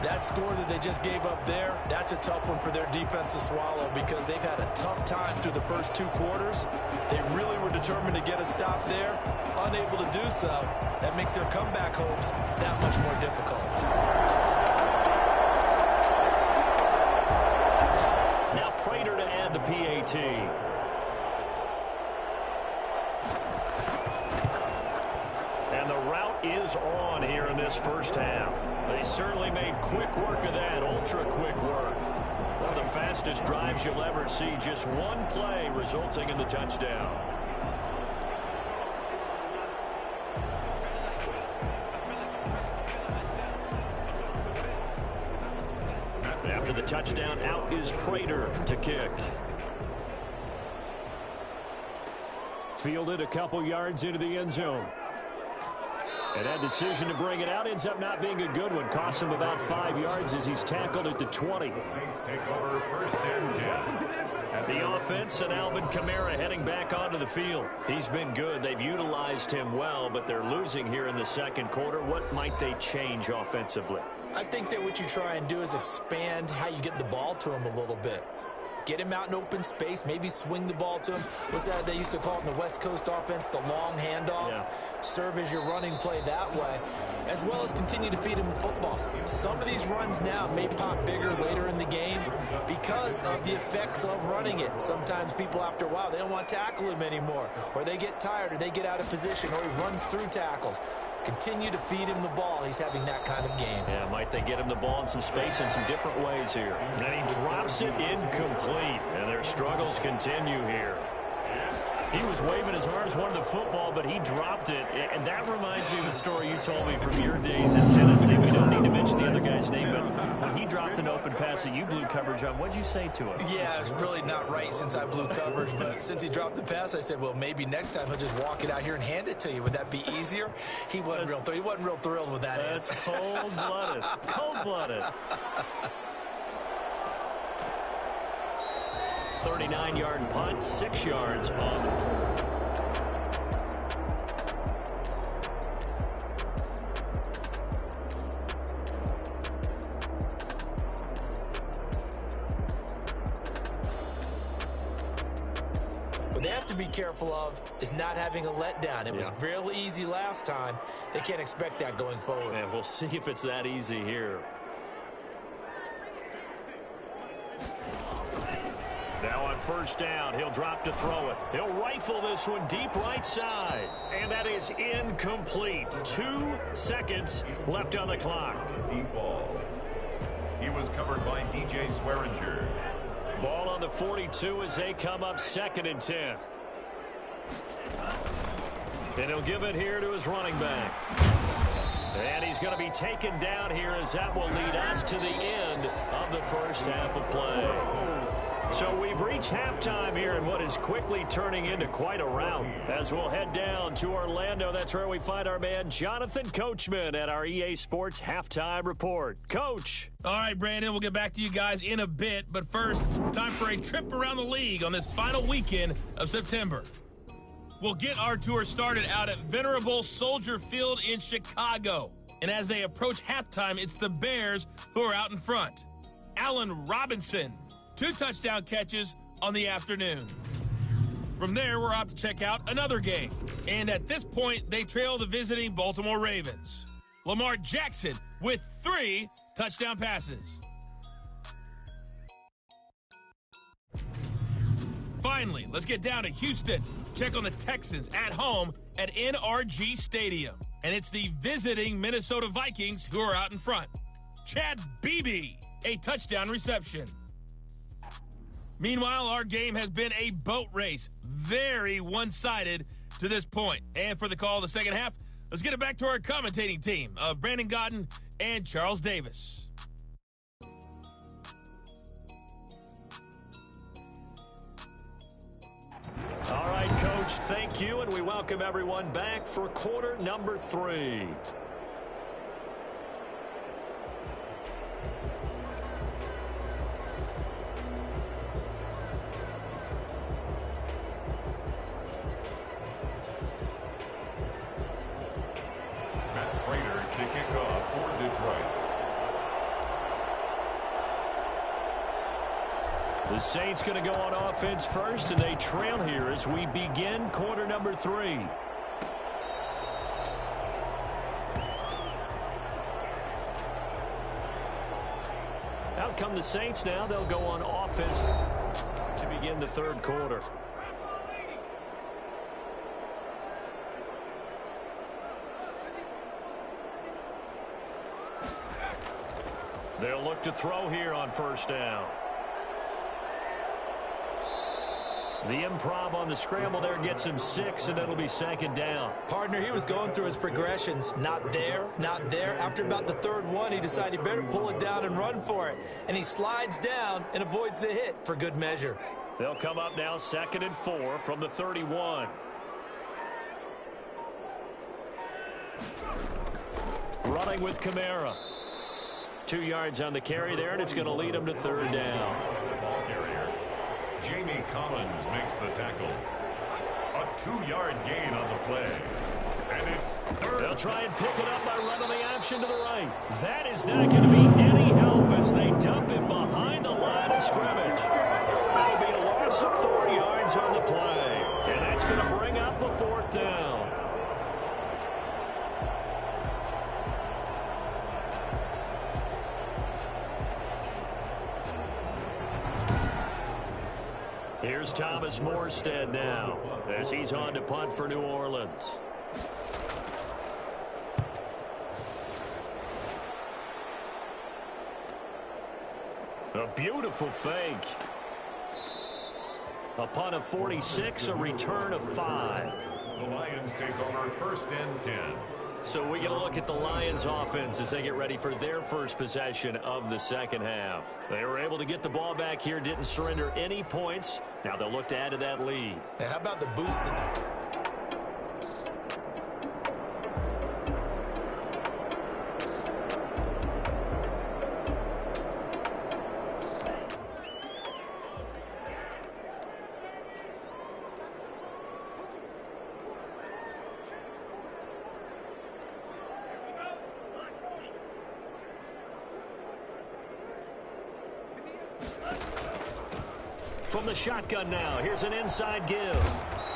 That score that they just gave up there, that's a tough one for their defense to swallow because they've had a tough time through the first 2 quarters. They really were determined to get a stop there, unable to do so. That makes their comeback hopes that much more difficult. Now Prater to add the PAT. And the route is on here in this first half. They certainly made quick work of that, ultra-quick work. One of the fastest drives you'll ever see, just one play resulting in the touchdown. After the touchdown, out is Prater to kick. Fielded a couple yards into the end zone. And that decision to bring it out ends up not being a good one. Costs him about 5 yards as he's tackled at the 20. Saints take over 1st and 10. The offense and Alvin Kamara heading back onto the field. He's been good. They've utilized him well, but they're losing here in the second quarter. What might they change offensively? I think that what you try and do is expand how you get the ball to him a little bit. Get him out in open space, maybe swing the ball to him. What's that they used to call it in the West Coast offense, the long handoff? Yeah. Serve as your running play that way, as well as continue to feed him the football. Some of these runs now may pop bigger later in the game because of the effects of running it. Sometimes people, after a while, they don't want to tackle him anymore, or they get tired, or they get out of position, or he runs through tackles. Continue to feed him the ball. He's having that kind of game. Yeah, might they get him the ball in some space in some different ways here. And then he drops it incomplete. And their struggles continue here. He was waving his arms, wanted the football, but he dropped it. And that reminds me of the story you told me from your days in Tennessee. We don't need to mention the other guy's name, but when he dropped an open pass that you blew coverage on, what'd you say to him? Yeah, it's really not right since I blew coverage, but since he dropped the pass, I said, well, maybe next time he'll just walk it out here and hand it to you. Would that be easier? He wasn't real thrilled with that That's answer. cold-blooded. Cold-blooded. 39-yard punt, 6 yards on it. What they have to be careful of is not having a letdown. It was real easy last time. They can't expect that going forward. And we'll see if it's that easy here. Now on first down, he'll drop to throw it. He'll rifle this one deep right side. And that is incomplete. 2 seconds left on the clock. Deep ball. He was covered by DJ Swearinger. Ball on the 42 as they come up 2nd and 10. And he'll give it here to his running back. And he's going to be taken down here as that will lead us to the end of the first half of play. So we've reached halftime here in what is quickly turning into quite a rout. As we'll head down to Orlando, that's where we find our man Jonathan Coachman at our EA Sports Halftime Report. Coach. All right, Brandon, we'll get back to you guys in a bit. But first, time for a trip around the league on this final weekend of September. We'll get our tour started out at Venerable Soldier Field in Chicago. And as they approach halftime, it's the Bears who are out in front. Allen Robinson, 2 touchdown catches on the afternoon. From there, we're off to check out another game. And at this point, they trail the visiting Baltimore Ravens. Lamar Jackson with 3 touchdown passes. Finally, let's get down to Houston. Check on the Texans at home at NRG Stadium. And it's the visiting Minnesota Vikings who are out in front. Chad Beebe, a touchdown reception. Meanwhile, our game has been a boat race. Very one-sided to this point. And for the call of the second half, let's get it back to our commentating team of Brandon Godden and Charles Davis. All right, Coach, thank you, and we welcome everyone back for quarter number 3. To kick off for Detroit. The Saints going to go on offense first, and they trail here as we begin quarter number 3. Out come the Saints now. They'll go on offense to begin the third quarter. They'll look to throw here on first down. The improv on the scramble there gets him 6, and it'll be 2nd down. Partner, he was going through his progressions. Not there, not there. After about the 3rd one, he decided he better pull it down and run for it. And he slides down and avoids the hit for good measure. They'll come up now 2nd and 4 from the 31. Running with Kamara. 2 yards on the carry there, and it's going to lead him to 3rd down. Ball carrier. Jamie Collins makes the tackle. A 2-yard gain on the play. And it's 3rd. They'll try and pick it up by running the option to the right. That is not going to be any help as they dump it behind the line of scrimmage. That'll be a loss of 4 yards on the play. And that's going to bring up a 4th down. Here's Thomas Morstead now as he's on to punt for New Orleans. A beautiful fake. A punt of 46, a return of 5. The Lions take over 1st and 10. So we get a look at the Lions offense as they get ready for their first possession of the second half. They were able to get the ball back here, didn't surrender any points. Now they'll look to add to that lead. How about the boost? From the shotgun now, here's an inside give.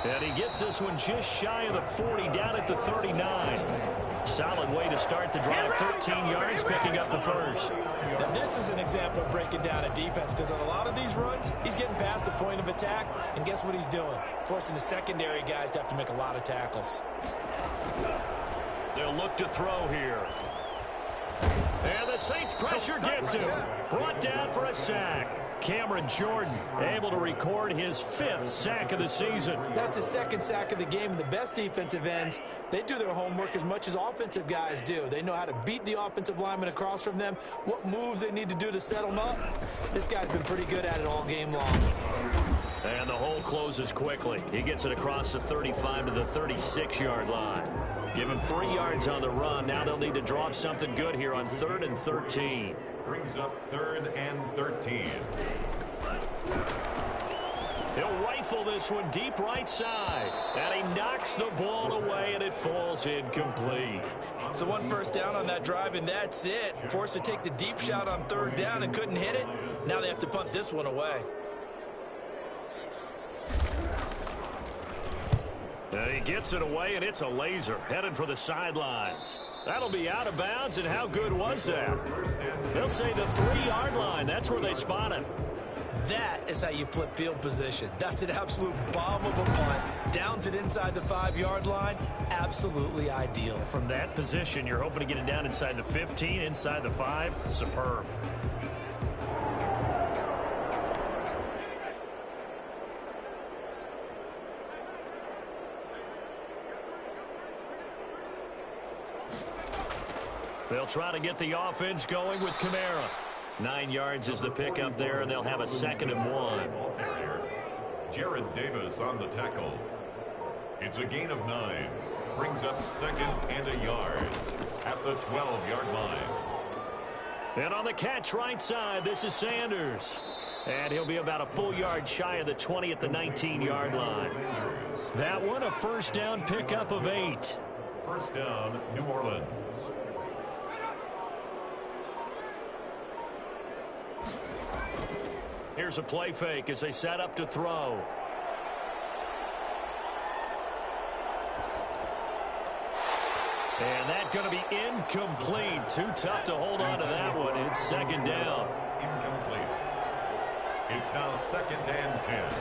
And he gets this one just shy of the 40, down at the 39. Solid way to start the drive, 13 yards, picking up the first. Now this is an example of breaking down a defense, because on a lot of these runs, he's getting past the point of attack, and guess what he's doing? Forcing the secondary guys to have to make a lot of tackles. They'll look to throw here. And the Saints pressure gets him. Brought down for a sack. Cameron Jordan able to record his 5th sack of the season. That's his 2nd sack of the game. The best defensive ends, they do their homework as much as offensive guys do. They know how to beat the offensive lineman across from them, what moves they need to do to set them up. This guy's been pretty good at it all game long. And the hole closes quickly. He gets it across the 35 to the 36-yard line. Give him 3 yards on the run. Now they'll need to draw up something good here on 3rd and 13. Brings up 3rd and 13. He'll rifle this one deep right side. And he knocks the ball away, and it falls incomplete. So 1 first down on that drive, and that's it. Forced to take the deep shot on 3rd down and couldn't hit it. Now they have to punt this one away. He gets it away, and it's a laser headed for the sidelines. That'll be out of bounds, and how good was that? They'll say the 3-yard line. That's where they spot him. That is how you flip field position. That's an absolute bomb of a punt. Downs it inside the 5-yard line. Absolutely ideal. From that position, you're hoping to get it down inside the 15, inside the 5. Superb. They'll try to get the offense going with Kamara. 9 yards is the pickup there, and they'll have a 2nd and 1. Jared Davis on the tackle. It's a gain of 9. Brings up 2nd and a yard at the 12-yard line. And on the catch right side, this is Sanders. And he'll be about a full yard shy of the 20 at the 19-yard line. That one, a first down pickup of 8. First down, New Orleans. Here's a play fake as they set up to throw. And that's going to be incomplete. Too tough to hold on to that one. It's 2nd down. Incomplete. It's now 2nd and 10.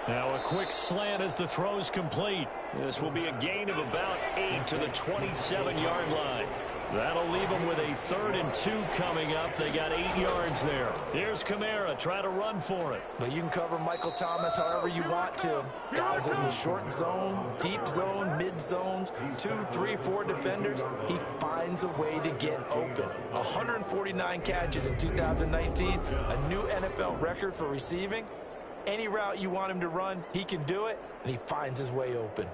Now a quick slant as the throw's complete. This will be a gain of about 8 to the 27-yard line. That'll leave them with a 3rd and 2 coming up. They got 8 yards there. Here's Kamara. Try to run for it. But you can cover Michael Thomas however you want to. Guys in the short zone, deep zone, mid zones, 2, 3, 4 defenders. He finds a way to get open. 149 catches in 2019. A new NFL record for receiving. Any route you want him to run, he can do it, and he finds his way open.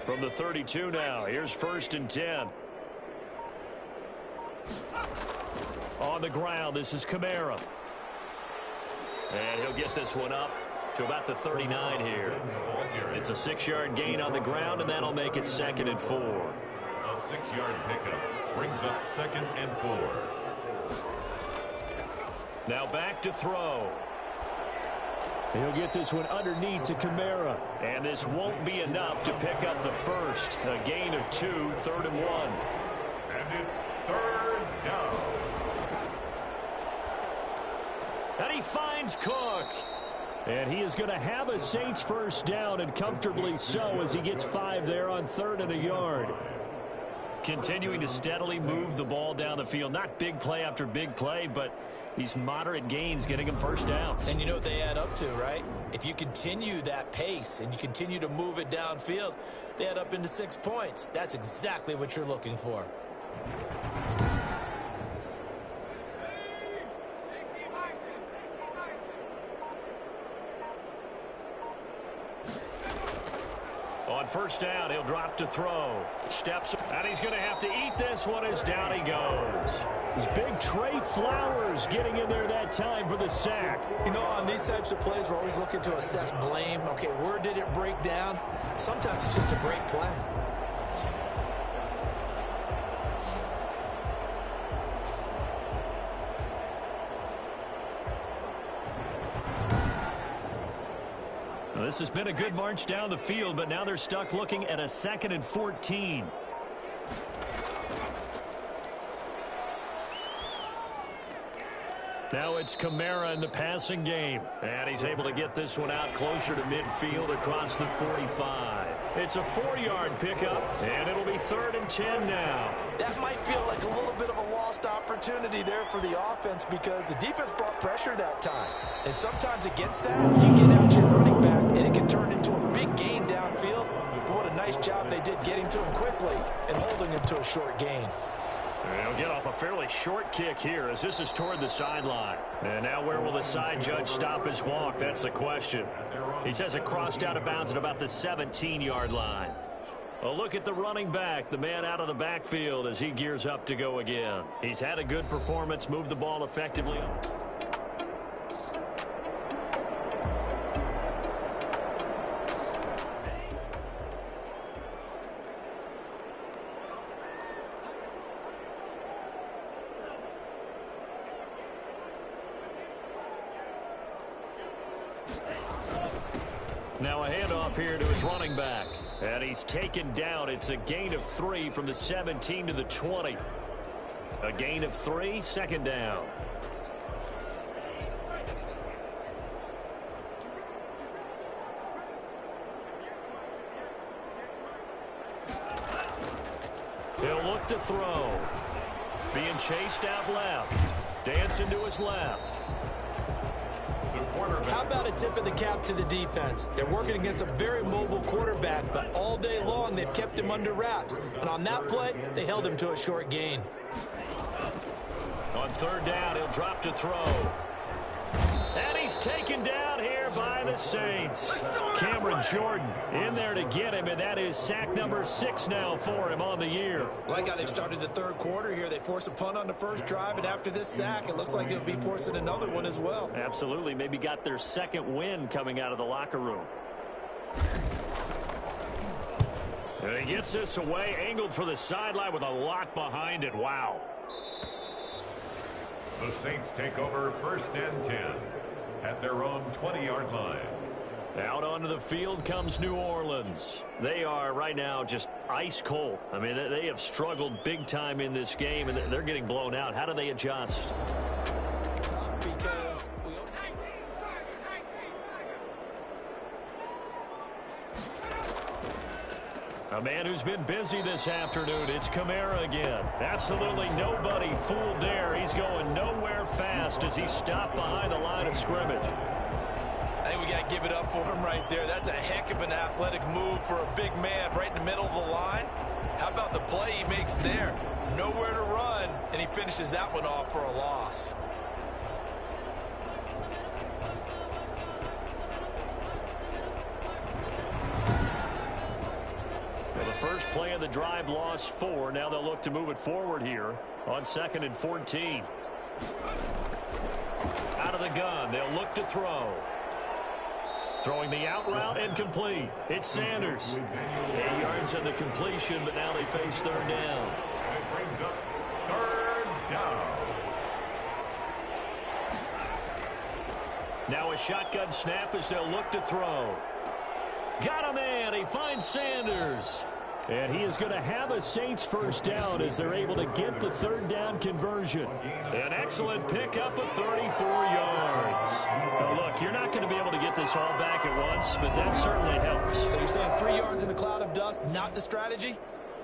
From the 32 now, here's 1st and 10. On the ground, this is Kamara. And he'll get this one up to about the 39 here. It's a 6-yard gain on the ground, and that'll make it 2nd and 4. A 6-yard pickup brings up 2nd and 4. Now back to throw. He'll get this one underneath to Kamara. And this won't be enough to pick up the first. A gain of 2, 3rd and 1. And it's 3rd down. And he finds Cook. And he is going to have a Saints first down, and comfortably so, as he gets 5 there on 3rd and a yard. Continuing to steadily move the ball down the field. Not big play after big play, but these moderate gains getting him first downs. And you know what they add up to, right? If you continue that pace and you continue to move it downfield, they add up into 6 points. That's exactly what you're looking for. On first down, he'll drop to throw. Steps, and he's going to have to eat this one as down he goes. It's big Trey Flowers getting in there that time for the sack. You know, on these types of plays, we're always looking to assess blame. Okay, where did it break down? Sometimes it's just a great play. This has been a good march down the field, but now they're stuck looking at a 2nd and 14. Now it's Kamara in the passing game. And he's able to get this one out closer to midfield across the 45. It's a 4-yard pickup, and it'll be 3rd and 10 now. That might feel like a little bit of a lost opportunity there for the offense because the defense brought pressure that time. And sometimes against that, you get out your running back, and it can turn into a big gain downfield. But what a nice job they did getting to him quickly and holding him to a short gain. He'll get off a fairly short kick here as this is toward the sideline. And now where will the side judge stop his walk? That's the question. He says it crossed out of bounds at about the 17-yard line. A look at the running back, the man out of the backfield as he gears up to go again. He's had a good performance, moved the ball effectively. Now a handoff here to his running back. And he's taken down. It's a gain of 3 from the 17 to the 20. A gain of 3, 2nd down. He'll look to throw. Being chased out left. Dancing to his left. How about a tip of the cap to the defense? They're working against a very mobile quarterback, but all day long they've kept him under wraps. And on that play, they held him to a short gain. On 3rd down, he'll drop to throw. And he's taken down here by the Saints. Cameron Jordan in there to get him, and that is sack number 6 now for him on the year. Like how they've started the 3rd quarter here. They force a punt on the first drive, and after this sack, it looks like they'll be forcing another one as well. Absolutely. Maybe got their 2nd win coming out of the locker room. And he gets this away, angled for the sideline with a lot behind it. Wow. The Saints take over 1st and 10 at their own 20-yard line. Out onto the field comes New Orleans. They are right now just ice cold. I mean, they have struggled big time in this game, and they're getting blown out. How do they adjust? Because a man who's been busy this afternoon. It's Kamara again. Absolutely nobody fooled there. He's going nowhere fast as he stopped behind the line of scrimmage. I think we got to give it up for him right there. That's a heck of an athletic move for a big man right in the middle of the line. How about the play he makes there? Nowhere to run, and he finishes that one off for a loss. First play of the drive, lost 4. Now they'll look to move it forward here on 2nd and 14. Out of the gun, they'll look to throw. Throwing the out route incomplete. It's Sanders. 8 yards on the completion, but now they face 3rd down. And it brings up 3rd down. Now a shotgun snap as they'll look to throw. Got a man. He finds Sanders. And he is going to have a Saints first down as they're able to get the third down conversion. An excellent pickup of 34 yards. Now look, you're not going to be able to get this all back at once, but that certainly helps. So you're saying 3 yards in a cloud of dust, not the strategy?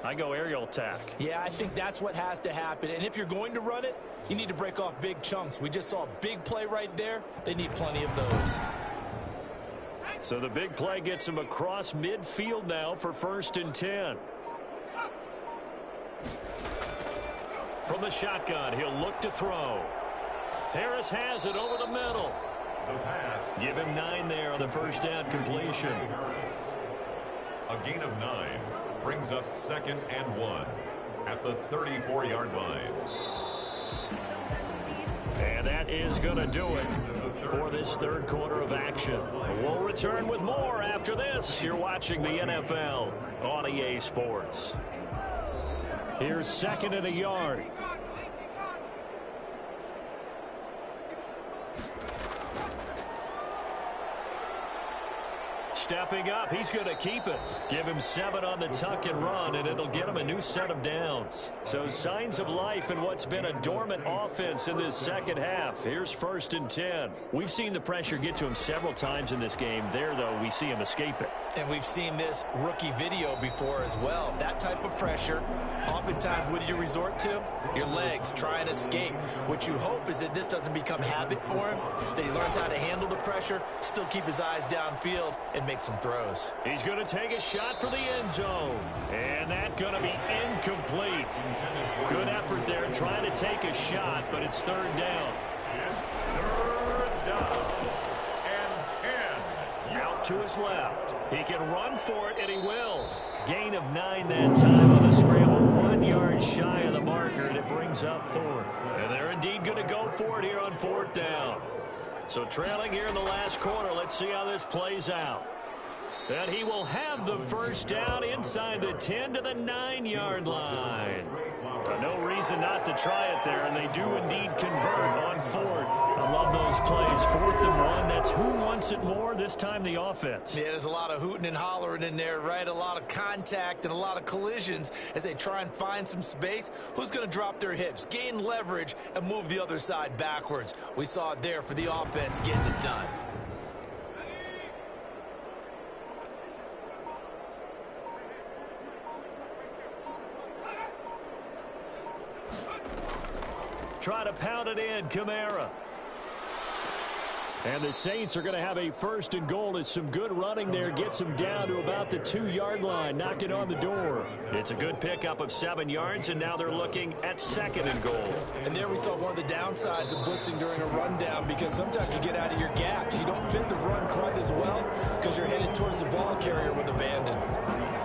I go aerial attack. Yeah, I think that's what has to happen. And if you're going to run it, you need to break off big chunks. We just saw a big play right there. They need plenty of those. So the big play gets him across midfield now for 1st and 10. From the shotgun, he'll look to throw. Harris has it over the middle. The pass. Give him 9 there on the first down completion. A gain of 9 brings up 2nd and 1 at the 34-yard line. And that is going to do it for this third quarter of action. We'll return with more after this. You're watching the NFL on EA Sports. Here's 2nd and a yard. Stepping up, he's going to keep it. Give him 7 on the tuck and run, and it'll get him a new set of downs. So signs of life in what's been a dormant offense in this second half. Here's 1st and 10. We've seen the pressure get to him several times in this game. There, though, we see him escape it. And we've seen this rookie video before as well. That type of pressure, oftentimes, what do you resort to? Your legs, try and escape. What you hope is that this doesn't become habit for him, that he learns how to handle the pressure, still keep his eyes downfield, and make some throws. He's going to take a shot for the end zone. And that's going to be incomplete. Good effort there trying to take a shot, but it's 3rd down. Third down and 10. Out to his left. He can run for it, and he will. Gain of 9 that time on the scramble. 1 yard shy of the marker, and it brings up 4th. And they're indeed going to go for it here on 4th down. So trailing here in the last quarter, let's see how this plays out. And he will have the first down inside the 10 to the 9-yard line. No reason not to try it there, and they do indeed convert on 4th. I love those plays. 4th and 1. That's who wants it more, this time the offense. Yeah, there's a lot of hooting and hollering in there, right? A lot of contact and a lot of collisions as they try and find some space. Who's going to drop their hips, gain leverage, and move the other side backwards? We saw it there for the offense getting it done. Try to pound it in, Kamara. And the Saints are going to have a 1st and goal as some good running there gets them down to about the 2-yard line, knocking on the door. It's a good pickup of 7 yards, and now they're looking at 2nd and goal. And there we saw one of the downsides of blitzing during a rundown, because sometimes you get out of your gaps. You don't fit the run quite as well because you're headed towards the ball carrier with abandon.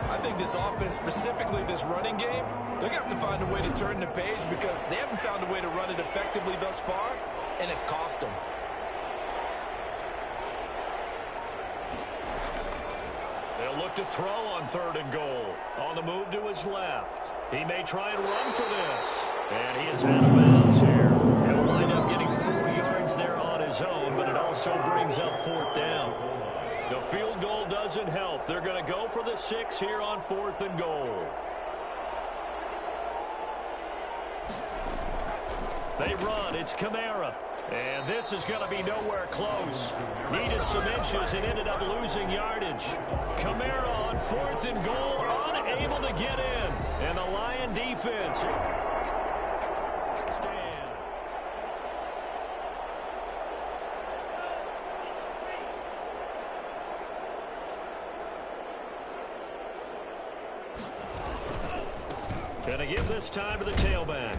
I think this offense, specifically this running game, they're going to have to find a way to turn the page because they haven't found a way to run it effectively thus far, and it's cost them. They'll look to throw on 3rd and goal. On the move to his left. He may try and run for this. And he is out of bounds here. He'll wind up getting 4 yards there on his own, but it also brings up 4th down. The field goal doesn't help. They're going to go for the 6 here on 4th and goal. They run. It's Kamara. And this is going to be nowhere close. Needed some inches and ended up losing yardage. Kamara on 4th and goal, unable to get in. And the Lion defense. Stand. Gonna give this time to the tailback.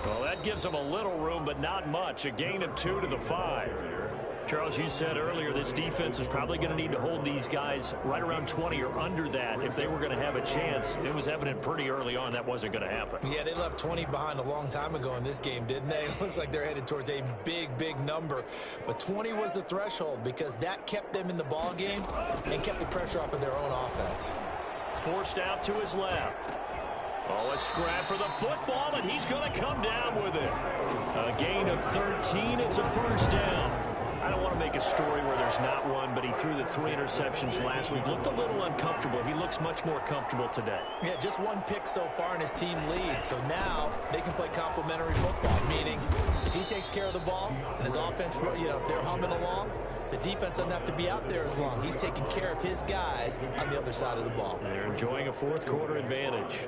Well, that gives them a little room, but not much. A gain of 2 to the 5. Charles, you said earlier this defense is probably going to need to hold these guys right around 20 or under that if they were going to have a chance. It was evident pretty early on that wasn't going to happen. Yeah, they left 20 behind a long time ago in this game, didn't they? It looks like they're headed towards a big, big number. But 20 was the threshold because that kept them in the ball game and kept the pressure off of their own offense. Forced out to his left. Oh, a scrap for the football, and he's going to come down with it. A gain of 13. It's a first down. I don't want to make a story where there's not one, but he threw the 3 interceptions last week. Looked a little uncomfortable. He looks much more comfortable today. Yeah, just 1 pick so far and his team leads. So now they can play complementary football, meaning if he takes care of the ball and his offense, they're humming along, the defense doesn't have to be out there as long. He's taking care of his guys on the other side of the ball. They're enjoying a fourth-quarter advantage.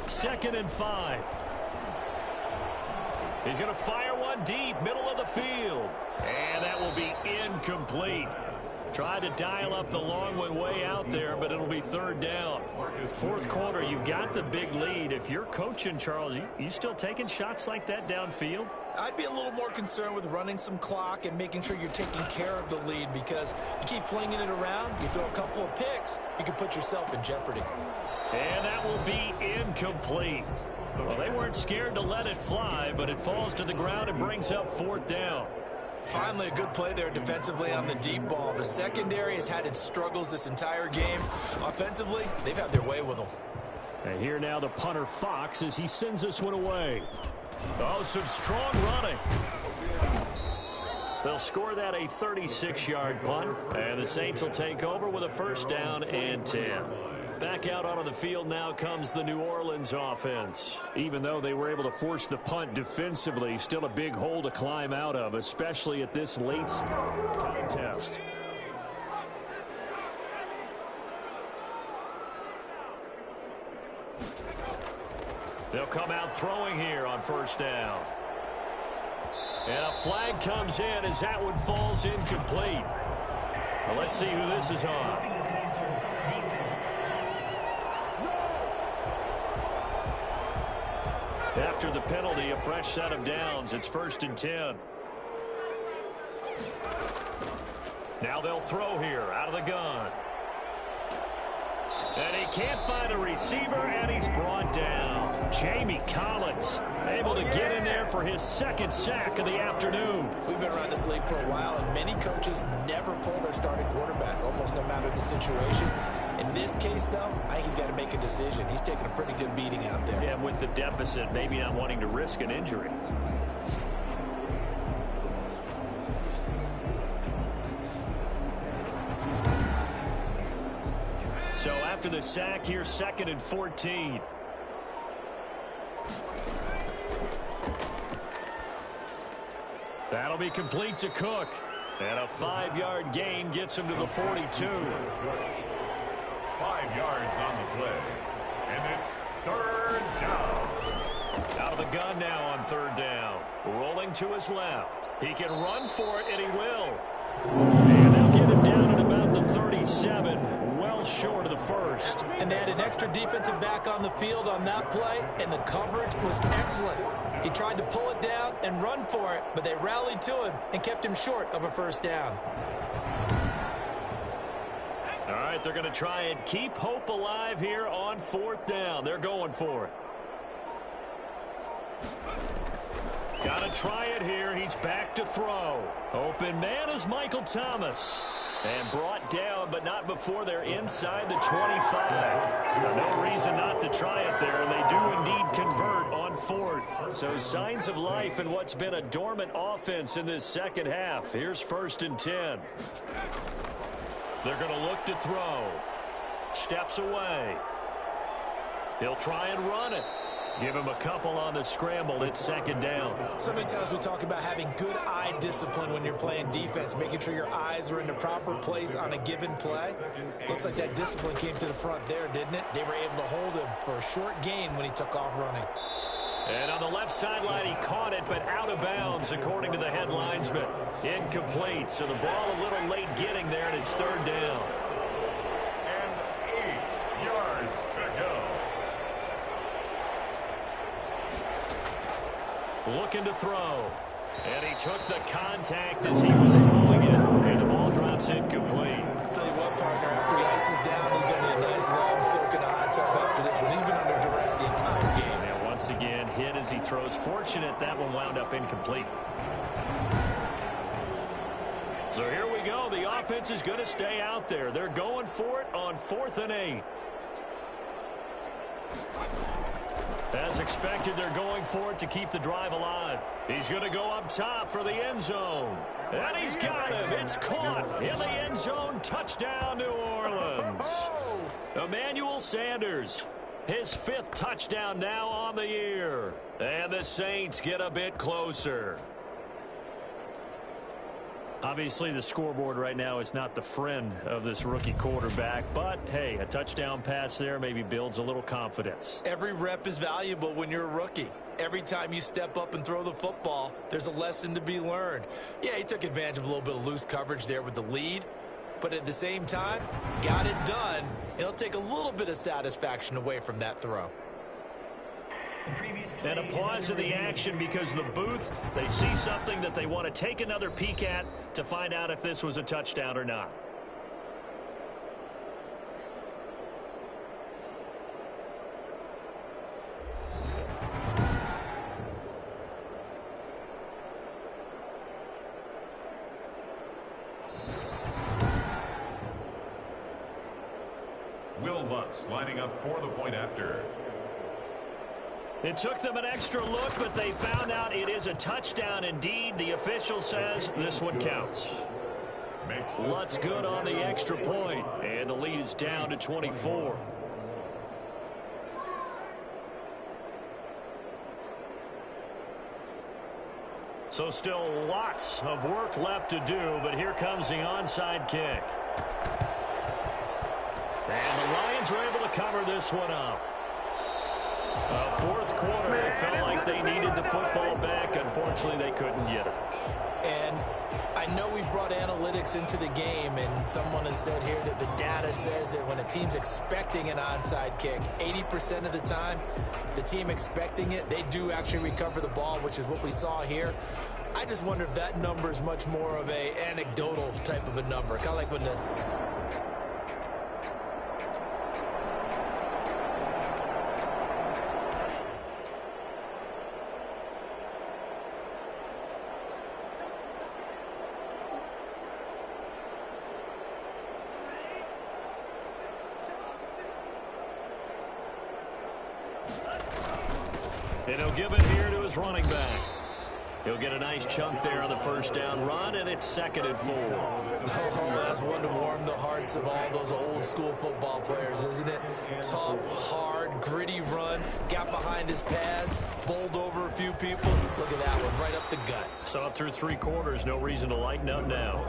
2nd and 5. He's going to fire one deep, middle of the field. And that will be incomplete. Tried to dial up the long one way out there, but it'll be 3rd down. 4th quarter, you've got the big lead. If you're coaching, Charles, you still taking shots like that downfield? I'd be a little more concerned with running some clock and making sure you're taking care of the lead, because you keep flinging it around, you throw a couple of picks, you can put yourself in jeopardy. And that will be incomplete. Well, they weren't scared to let it fly, but it falls to the ground and brings up 4th down. Finally, a good play there defensively on the deep ball. The secondary has had its struggles this entire game. Offensively, they've had their way with them. And here now the punter Fox as he sends this one away. Oh, some strong running. They'll score that a 36-yard punt, and the Saints will take over with a 1st down and 10. Back out onto the field now comes the New Orleans offense. Even though they were able to force the punt defensively, still a big hole to climb out of, especially at this late contest. They'll come out throwing here on 1st down. And a flag comes in as that one falls incomplete. Well, let's see who this is on. After the penalty, a fresh set of downs. It's 1st and 10. Now they'll throw here out of the gun. And he can't find a receiver, and he's brought down. Jamie Collins able to get in there for his 2nd sack of the afternoon. We've been around this league for a while, and many coaches never pull their starting quarterback, almost no matter the situation. In this case, though, I think he's got to make a decision. He's taking a pretty good beating out there. Yeah, with the deficit, maybe not wanting to risk an injury. So after the sack, here's 2nd and 14. That'll be complete to Cook. And a 5-yard gain gets him to the 42. 5 yards on the play. And it's 3rd down. Out of the gun now on 3rd down. Rolling to his left. He can run for it, and he will. And they'll get him down at about the 37, well short of the 1st. And they had an extra defensive back on the field on that play, and the coverage was excellent. He tried to pull it down and run for it, but they rallied to him and kept him short of a 1st down. All right, they're going to try and keep hope alive here on 4th down. They're going for it. Got to try it here. He's back to throw. Open man is Michael Thomas. And brought down, but not before they're inside the 25. No reason not to try it there, and they do indeed convert on 4th. So signs of life in what's been a dormant offense in this 2nd half. Here's 1st and 10. They're going to look to throw. Steps away. He'll try and run it. Give him a couple on the scramble. It's 2nd down. So many times we talk about having good eye discipline when you're playing defense, making sure your eyes are in the proper place on a given play. Looks like that discipline came to the front there, didn't it? They were able to hold him for a short gain when he took off running. And on the left sideline, he caught it, but out of bounds, according to the head linesman. Incomplete, so the ball a little late getting there, and it's 3rd down. And 8 yards to go. Looking to throw. And he took the contact as he was throwing it, and the ball drops incomplete. Tell you what, partner, after he ices down, he's going to need a nice long soak in a hot tub after this one. He's been under duress the entire game. And once again, hit as he throws. Fortunate that one wound up incomplete. So here we go. The offense is going to stay out there. They're going for it on 4th and 8. As expected, they're going for it to keep the drive alive. He's going to go up top for the end zone. And he's got him. It's caught in the end zone. Touchdown, New Orleans. Emmanuel Sanders, his 5th touchdown now on the year. And the Saints get a bit closer. Obviously, the scoreboard right now is not the friend of this rookie quarterback. But, hey, a touchdown pass there maybe builds a little confidence. Every rep is valuable when you're a rookie. Every time you step up and throw the football, there's a lesson to be learned. Yeah, he took advantage of a little bit of loose coverage there with the lead. But at the same time, got it done. It'll take a little bit of satisfaction away from that throw. And a pause in the action because the booth, they see something that they want to take another peek at to find out if this was a touchdown or not. Will Lutz lining up for the point after. It took them an extra look, but they found out it is a touchdown indeed. The official says this one counts. Lutz good on the extra point, and the lead is down to 24. So still lots of work left to do, but here comes the onside kick. And the Lions are able to cover this one up. Fourth quarter, it felt like they needed the football back. Unfortunately, they couldn't get it. And I know we brought analytics into the game, and someone has said here that the data says that when a team's expecting an onside kick, 80% of the time, the team expecting it, they do actually recover the ball, which is what we saw here. I just wonder if that number is much more of a anecdotal type of a number, kind of like when the and he'll give it here to his running back. He'll get a nice chunk there on the first down run, and it's 2nd and 4. Oh, that's one to warm the hearts of all those old school football players, isn't it? Tough, hard, gritty run, got behind his pads, bowled over a few people. Look at that one, right up the gut. So up through 3 quarters, no reason to lighten up now.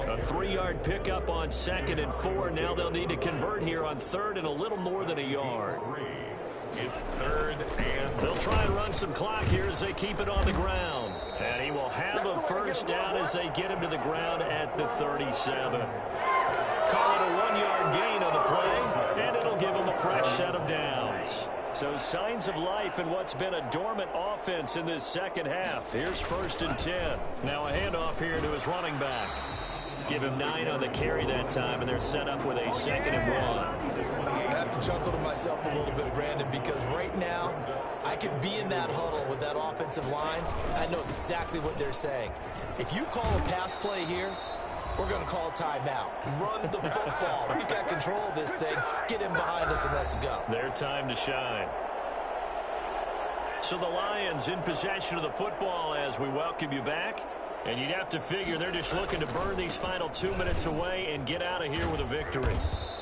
A 3-yard pickup on 2nd and 4. Now they'll need to convert here on 3rd and a little more than a yard. It's 3rd and they'll try and run some clock here as they keep it on the ground. And he will have a first down as they get him to the ground at the 37. Call it a 1-yard gain on the play, and it'll give him a fresh set of downs. So signs of life in what's been a dormant offense in this second half. Here's 1st and 10. Now a handoff here to his running back. Give him 9 on the carry that time, and they're set up with a 2nd and 1. I have to chuckle to myself a little bit, Brandon, because right now I could be in that huddle with that offensive line. I know exactly what they're saying. If you call a pass play here, we're going to call a timeout. Run the football. We've got control of this thing. Get in behind us and let's go. Their time to shine. So the Lions in possession of the football as we welcome you back. And you'd have to figure they're just looking to burn these final 2 minutes away and get out of here with a victory.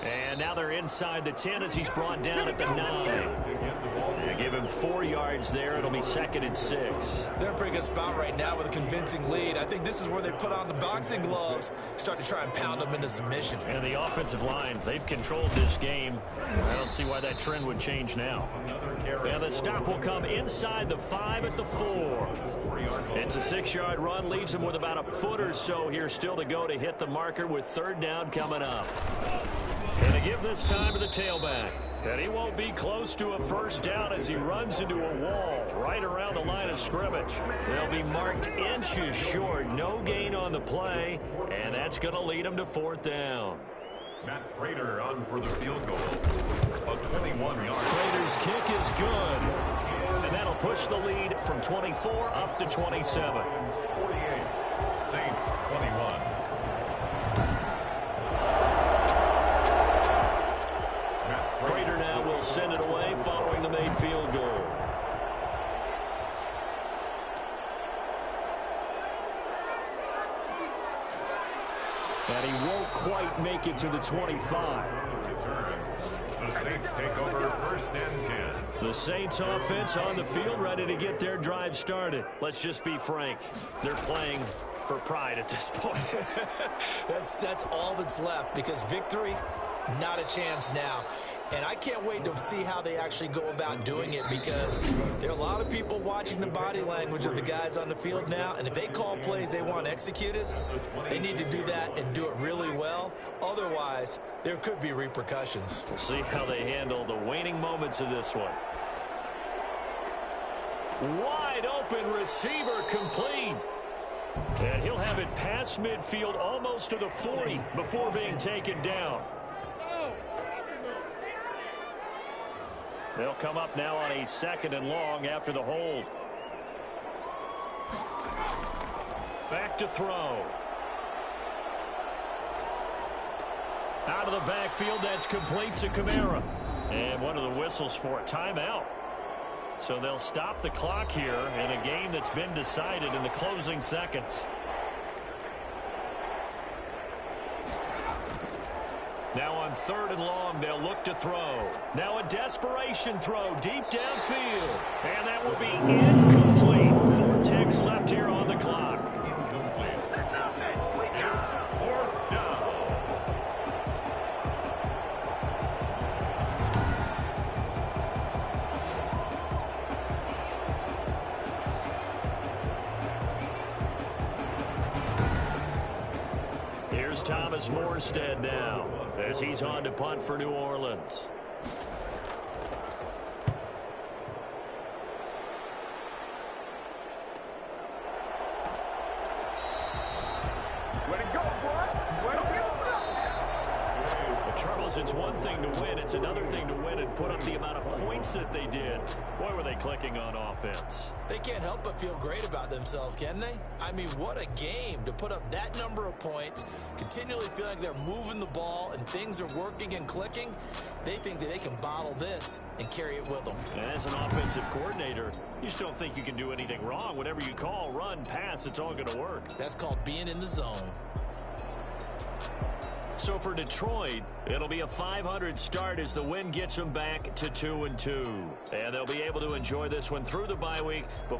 And now they're inside the 10 as he's brought down at the 9. They give him 4 yards there. It'll be 2nd and 6. They're in a pretty good spot right now with a convincing lead. I think this is where they put on the boxing gloves, start to try and pound them into submission. And the offensive line, they've controlled this game. I don't see why that trend would change now. And the stop will come inside the 5 at the 4. It's a 6-yard run, leaves him with about a foot or so here still to go to hit the marker with 3rd down coming up. And to give this time to the tailback. And he won't be close to a first down as he runs into a wall right around the line of scrimmage. They'll be marked inches short. No gain on the play, and that's going to lead him to 4th down. Matt Prater on for the field goal. A 21-yard. Prater's kick is good. And that'll push the lead from 24 up to 27. 48. Saints 21. Prater now will send it away following the made field goal. And he won't quite make it to the 25. The Saints take over 1st and 10. The Saints offense on the field, ready to get their drive started. Let's just be frank. They're playing for pride at this point. That's all that's left, because victory, not a chance now. And I can't wait to see how they actually go about doing it, because there are a lot of people watching the body language of the guys on the field now, and if they call plays they want executed, they need to do that and do it really well. Otherwise, there could be repercussions. We'll see how they handle the waning moments of this one. Wide open receiver, complete. And he'll have it past midfield, almost to the 40, before being taken down. They'll come up now on a 2nd and long after the hold. Back to throw. Out of the backfield, that's complete to Kamara. And one of the whistles for a timeout. So they'll stop the clock here in a game that's been decided in the closing seconds. Now on 3rd and long, they'll look to throw. Now a desperation throw deep downfield. And that will be incomplete. 4 ticks left here on the clock. Here's Thomas Morstead now, as he's on to punt for New Orleans. Charles, it's one thing to win. It's another thing to win and put up the amount of points that they did. Boy, were they clicking on offense. They can't help but feel great about themselves, can they? I mean, what a game to put up that number of points, continually feeling like they're moving the ball and things are working and clicking. They think that they can bottle this and carry it with them. And as an offensive coordinator, you just don't think you can do anything wrong. Whatever you call, run, pass, it's all going to work. That's called being in the zone. So for Detroit, it'll be a .500 start as the win gets them back to 2-2. And they'll be able to enjoy this one through the bye week before